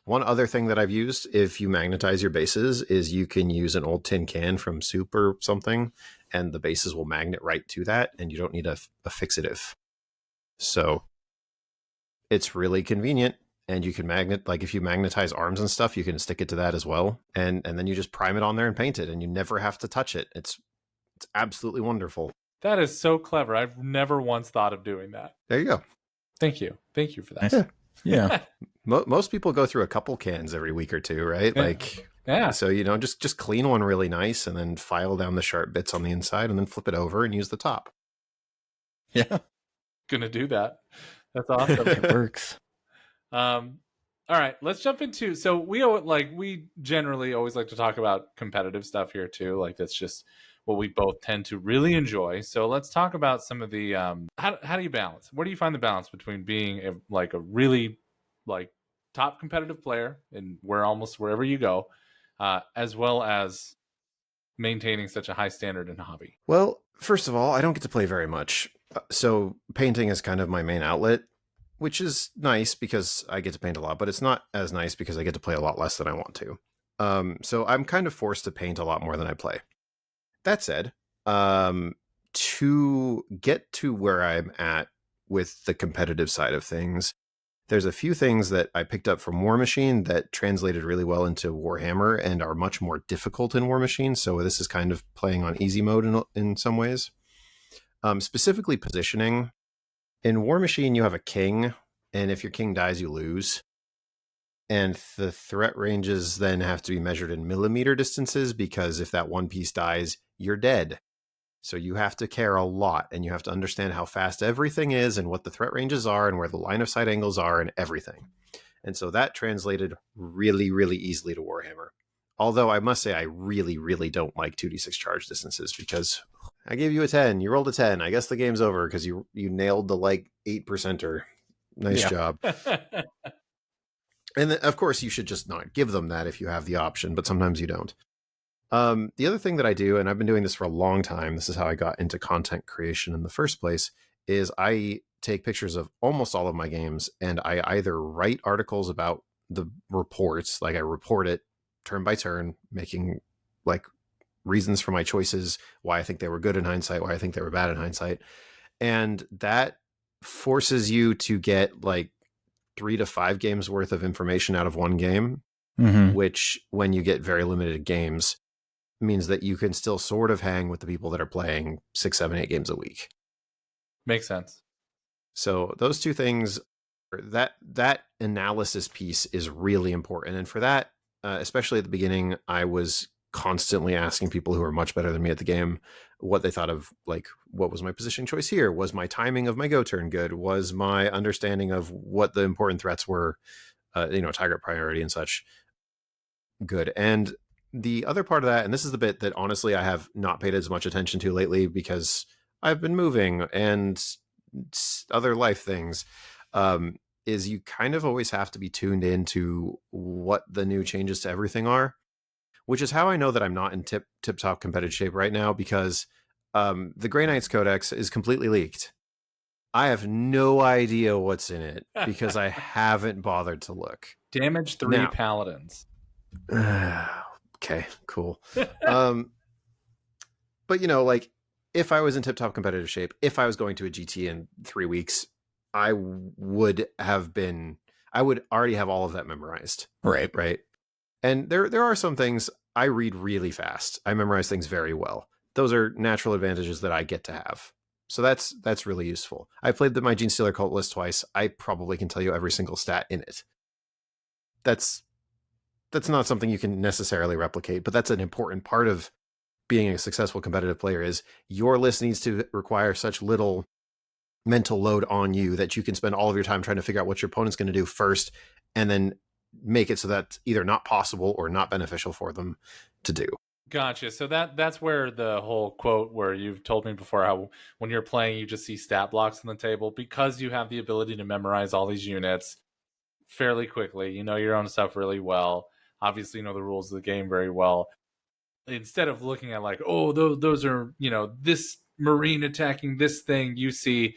one other thing that I've used, if you magnetize your bases, is you can use an old tin can from soup or something, and the bases will magnet right to that, and you don't need a fixative. So it's really convenient, and you can like if you magnetize arms and stuff, you can stick it to that as well, and then you just prime it on there and paint it, and you never have to touch it. It's absolutely wonderful. That is so clever. I've never once thought of doing that. There you go. Thank you for that. Nice. Yeah. Most people go through a couple cans every week or two, right? Yeah. Like, yeah. So, just clean one really nice, and then file down the sharp bits on the inside, and then flip it over and use the top. Yeah. Gonna do that. That's awesome. It works. All right, let's jump into, so we generally always like to talk about competitive stuff here too. Like that's just what we both tend to really enjoy. So let's talk about some of the how do you balance? Where do you find the balance between being a really like top competitive player and wherever you go, as well as maintaining such a high standard in hobby? Well, first of all, I don't get to play very much, so painting is kind of my main outlet, which is nice because I get to paint a lot, but it's not as nice because I get to play a lot less than I want to. So I'm kind of forced to paint a lot more than I play. That said, to get to where I'm at with the competitive side of things, there's a few things that I picked up from War Machine that translated really well into Warhammer and are much more difficult in War Machine. So this is kind of playing on easy mode in some ways. Specifically positioning. In War Machine, you have a king, and if your king dies, you lose. And the threat ranges then have to be measured in millimeter distances, because if that one piece dies, you're dead. So you have to care a lot, and you have to understand how fast everything is and what the threat ranges are and where the line of sight angles are and everything. And so that translated really, really easily to Warhammer. Although I must say I really, really don't like 2d6 charge distances, because I gave you a 10, you rolled a 10. I guess the game's over because you nailed the like 8%er. Nice job. And of course, you should just not give them that if you have the option, but sometimes you don't. The other thing that I do, and I've been doing this for a long time, this is how I got into content creation in the first place, is I take pictures of almost all of my games, and I either write articles about the reports, like I report it turn by turn, making like reasons for my choices, why I think they were good in hindsight, why I think they were bad in hindsight. And that forces you to get like 3 to 5 games worth of information out of one game, which when you get very limited games means that you can still sort of hang with the people that are playing 6, 7, 8 games a week. Makes sense. So those two things, that analysis piece is really important. And for that, especially at the beginning, I was constantly asking people who are much better than me at the game what they thought of, like, what was my positioning choice here? Was my timing of my go turn good? Was my understanding of what the important threats were, target priority and such? good. And the other part of that, and this is the bit that honestly I have not paid as much attention to lately because I've been moving and other life things, is you kind of always have to be tuned into what the new changes to everything are, which is how I know that I'm not in tip-top competitive shape right now, because the Grey Knights Codex is completely leaked. I have no idea what's in it because I haven't bothered to look. Damage 3 paladins. Okay, cool. But like, if I was in tip-top competitive shape, if I was going to a GT in 3 weeks, I would already have all of that memorized. Right. And there are some things I read really fast. I memorize things very well. Those are natural advantages that I get to have. So that's really useful. I played my Gene Stealer Cult list twice. I probably can tell you every single stat in it. That's not something you can necessarily replicate, but that's an important part of being a successful competitive player. Is your list needs to require such little mental load on you that you can spend all of your time trying to figure out what your opponent's going to do first, and then make it so that's either not possible or not beneficial for them to do. Gotcha. So that's where the whole quote where you've told me before how when you're playing you just see stat blocks on the table, because you have the ability to memorize all these units fairly quickly. You know your own stuff really well. Obviously, you know the rules of the game very well. Instead of looking at like, oh, those are, this Marine attacking this thing, you see,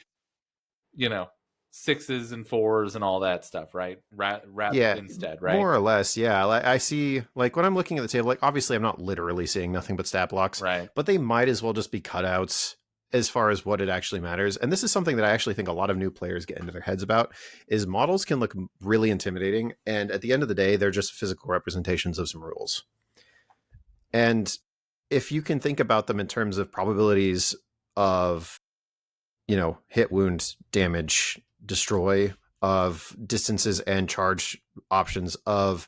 6s and 4s and all that stuff, right? Rat instead, right? More or less, yeah. I see, like, when I'm looking at the table, like, obviously I'm not literally seeing nothing but stat blocks, right? But they might as well just be cutouts as far as what it actually matters. And this is something that I actually think a lot of new players get into their heads about, is models can look really intimidating, and at the end of the day, they're just physical representations of some rules. And if you can think about them in terms of probabilities of, hit, wound, damage, destroy, of distances and charge options, of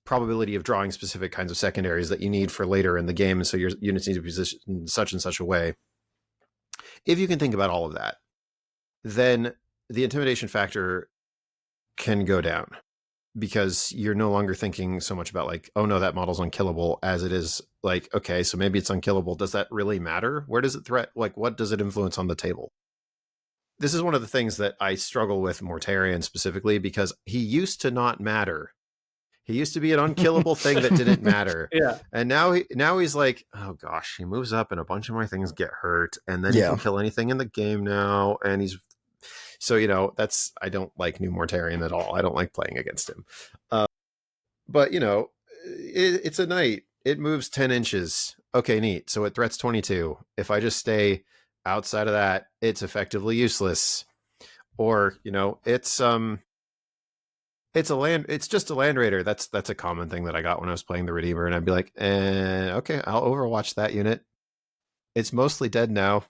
probability of drawing specific kinds of secondaries that you need for later in the game, and so your units need to be positioned in such and such a way. If you can think about all of that, then the intimidation factor can go down, because you're no longer thinking so much about like, oh no, that model's unkillable, as it is like, okay, so maybe it's unkillable. Does that really matter? Where does it what does it influence on the table? This is one of the things that I struggle with Mortarion specifically, because he used to not matter. He used to be an unkillable thing that didn't matter. Yeah. And now he's like, oh gosh, he moves up and a bunch of my things get hurt, and then he can kill anything in the game now. And he's, so, I don't like new Mortarion at all. I don't like playing against him. But, it's a knight. It moves 10 inches. Okay, neat. So it threats 22. If I just stay outside of that, it's effectively useless. Or, it's just a land raider. That's a common thing that I got when I was playing the Redeemer, and I'd be like, okay, I'll overwatch that unit. It's mostly dead now.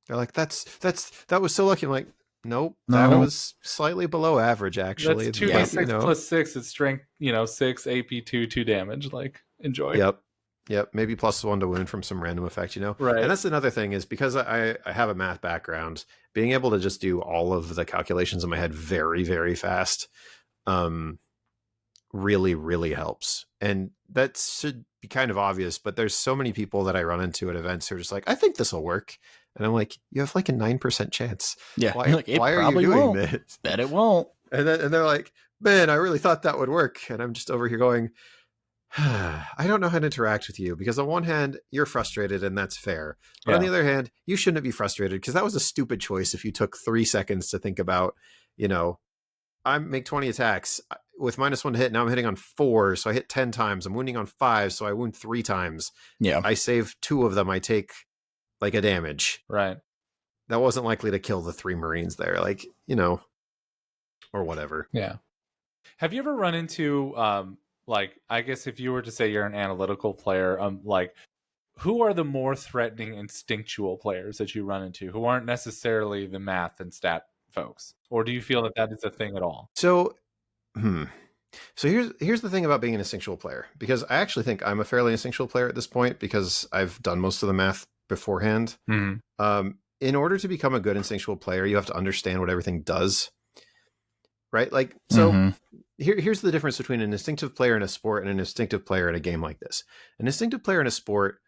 They're like, that was so lucky. I'm like, nope, that was slightly below average, actually. That's 2d6 plus 6. It's strength, 6, AP 2 damage. Like, enjoy. Yep. Maybe +1 to wound from some random effect, Right. And that's another thing, is because I have a math background, being able to just do all of the calculations in my head very, very fast, really, really helps. And that should be kind of obvious, but there's so many people that I run into at events who are just like, I think this will work. And I'm like, you have like a 9% chance. Yeah. Why are you doing this? Bet it won't. And they're like, man, I really thought that would work. And I'm just over here going, I don't know how to interact with you, because on one hand, you're frustrated, and that's fair. But on the other hand, you shouldn't be frustrated, because that was a stupid choice. If you took 3 seconds to think about, I make 20 attacks with -1 to hit. Now I'm hitting on 4. So I hit 10 times. I'm wounding on 5. So I wound 3 times. Yeah. I save 2 of them. I take like a damage. Right. That wasn't likely to kill the 3 Marines there. Like, or whatever. Yeah. Have you ever run into, I guess if you were to say you're an analytical player, who are the more threatening instinctual players that you run into, who aren't necessarily the math and stat folks? Or do you feel that is a thing at all? So here's the thing about being an instinctual player, because I actually think I'm a fairly instinctual player at this point, because I've done most of the math beforehand. Mm-hmm. In order to become a good instinctual player, you have to understand what everything does. right? Like, so Mhm. here's the difference between an instinctive player in a sport and an instinctive player in a game like this. An instinctive player in a sport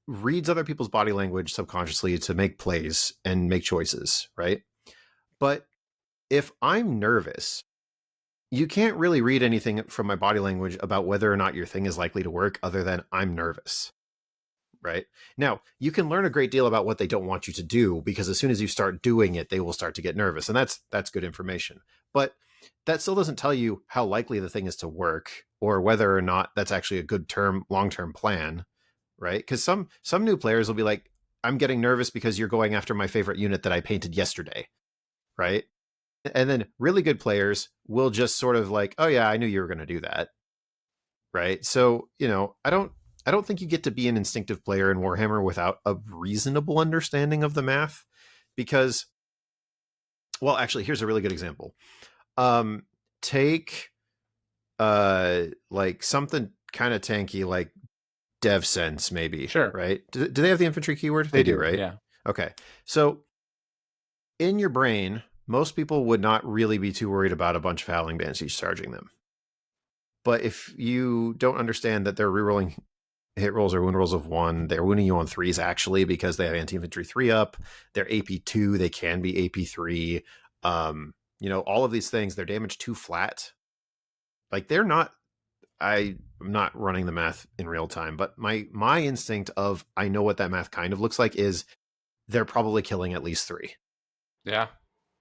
reads other people's body language subconsciously to make plays and make choices, right? But if I'm nervous, you can't really read anything from my body language about whether or not your thing is likely to work other than I'm nervous, right? Now, you can learn a great deal about what they don't want you to do, because as soon as you start doing it, they will start to get nervous. And that's good information. But that still doesn't tell you how likely the thing is to work or whether or not that's actually a good long-term plan, right? Because some new players will be like, I'm getting nervous because you're going after my favorite unit that I painted yesterday, right? And then really good players will just sort of like, oh yeah, I knew you were going to do that, right? So, I don't think you get to be an instinctive player in Warhammer without a reasonable understanding of the math, because, well, actually, here's a really good example. Take like something kind of tanky like Dev Sense, maybe. Sure. Right? Do they have the infantry keyword? They do, do, right? yeah. Okay. So in your brain, most people would not really be too worried about a bunch of Howling Banshees charging them. But if you don't understand that they're rerolling hit rolls or wound rolls of 1, they're wounding you on 3s actually because they have anti-infantry 3 up. They're AP2, they can be AP3. All of these things, they're damage 2 flat. Like, they're not, I'm not running the math in real time, but my instinct of I know what that math kind of looks like is they're probably killing at least 3. Yeah,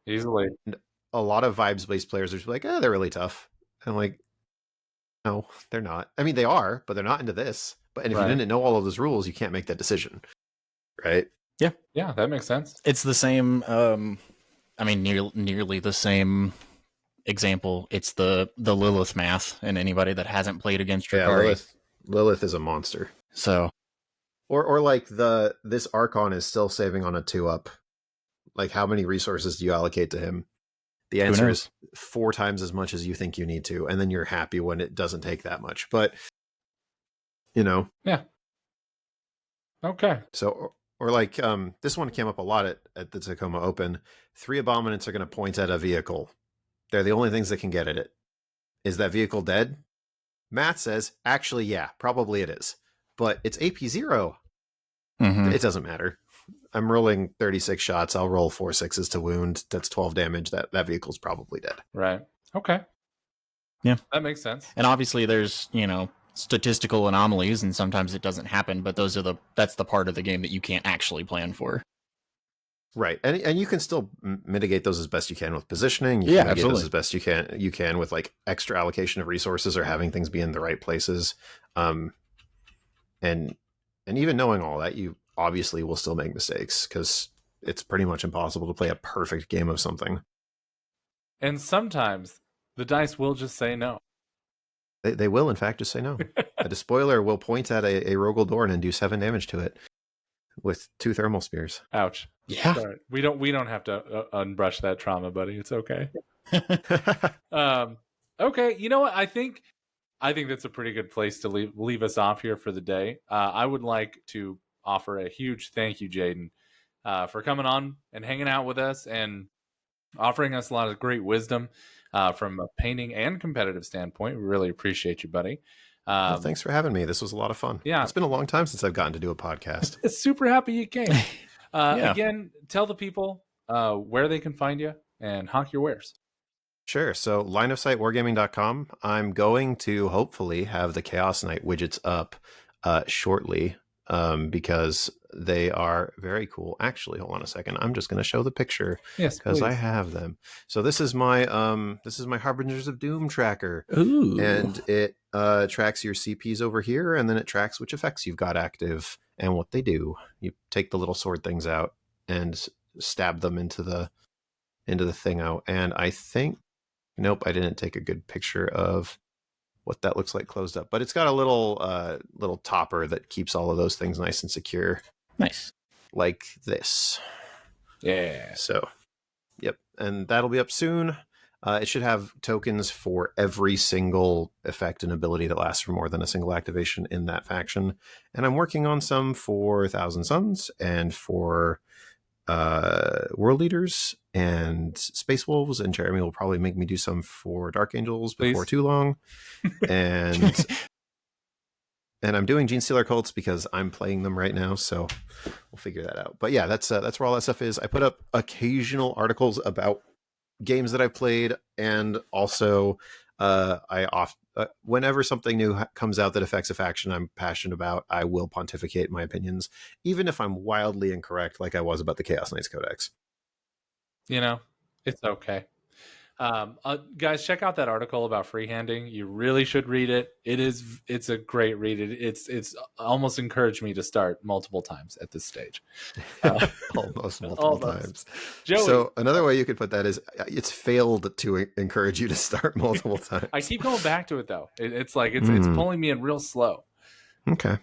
easily. And a lot of vibes-based players are just like, they're really tough. And I'm like, no, they're not. I mean, they are, but they're not into this. But if you didn't know all of those rules, you can't make that decision, right? Yeah, that makes sense. It's the same. Nearly the same example. It's the Lilith math, and anybody that hasn't played against Drakari. Yeah, Lilith is a monster. So, or like this Archon is still saving on a 2-up. Like, how many resources do you allocate to him? The answer is 4 times as much as you think you need to, and then you're happy when it doesn't take that much. But yeah. Okay. So, or like this one came up a lot at the Tacoma Open. 3 abominants are going to point at a vehicle. They're the only things that can get at it. Is that vehicle dead? Matt says, actually, yeah, probably it is. But it's AP0. Mm-hmm. It doesn't matter. I'm rolling 36 shots. I'll roll 4 6s to wound. That's 12 damage. That vehicle's probably dead. Right. Okay. Yeah. That makes sense. And obviously there's, statistical anomalies, and sometimes it doesn't happen, but that's the part of the game that you can't actually plan for. Right. And you can still mitigate those as best you can with positioning. You can mitigate those as best you can with like extra allocation of resources or having things be in the right places. And even knowing all that, you obviously will still make mistakes because it's pretty much impossible to play a perfect game of something. And sometimes the dice will just say no. They will, in fact, just say no. A despoiler will point at a Rogel Dorn and do 7 damage to it with 2 thermal spears. Ouch. Yeah. Sorry. We don't have to unbrush that trauma, buddy. It's okay. Okay. You know what? I think that's a pretty good place to leave us off here for the day. I would like to offer a huge thank you, Jayden, for coming on and hanging out with us and offering us a lot of great wisdom from a painting and competitive standpoint. We really appreciate you, buddy. Well, thanks for having me. This was a lot of fun. Yeah. It's been a long time since I've gotten to do a podcast. Super happy you came. Yeah. Again, tell the people where they can find you and hawk your wares. Sure. So lineofsightwargaming.com. I'm going to hopefully have the Chaos Knight widgets up shortly because they are very cool. Actually, hold on a second. I'm just going to show the picture because I have them. So this is my Harbingers of Doom tracker. Ooh. And it tracks your CPs over here, and then it tracks which effects you've got active and what they do. You take the little sword things out and stab them into the thing out. And I think, nope, I didn't take a good picture of what that looks like closed up, but it's got a little topper that keeps all of those things nice and secure. Nice. Like this. Yeah. So, yep. And that'll be up soon. It should have tokens for every single effect and ability that lasts for more than a single activation in that faction. And I'm working on some for Thousand Suns and for World Leaders and Space Wolves, and Jeremy will probably make me do some for Dark Angels before Please. too long. And I'm doing Gene Stealer Cults because I'm playing them right now, so we'll figure that out. But yeah, that's where all that stuff is. I put up occasional articles about games that I've played, and also whenever something new comes out that affects a faction I'm passionate about, I will pontificate my opinions, even if I'm wildly incorrect, like I was about the Chaos Knights Codex. You know, it's okay. Guys, check out that article about freehanding. You really should read it. It's a great read. It's almost encouraged me to start multiple times at this stage. Almost multiple times. Joey, so another way you could put that is it's failed to encourage you to start multiple times. I keep going back to it though. It's pulling me in real slow. Okay.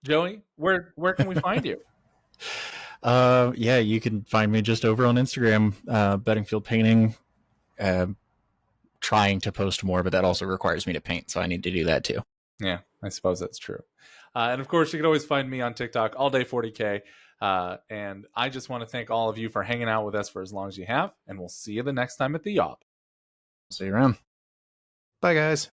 Joey, where can we find you? Yeah, you can find me just over on Instagram, Bettingfield Painting. Trying to post more, but that also requires me to paint, so I need to do that too. Yeah, I suppose that's true. And of course, you can always find me on TikTok, all day 40K. And I just want to thank all of you for hanging out with us for as long as you have, and we'll see you the next time at the Yawp. See you around. Bye, guys.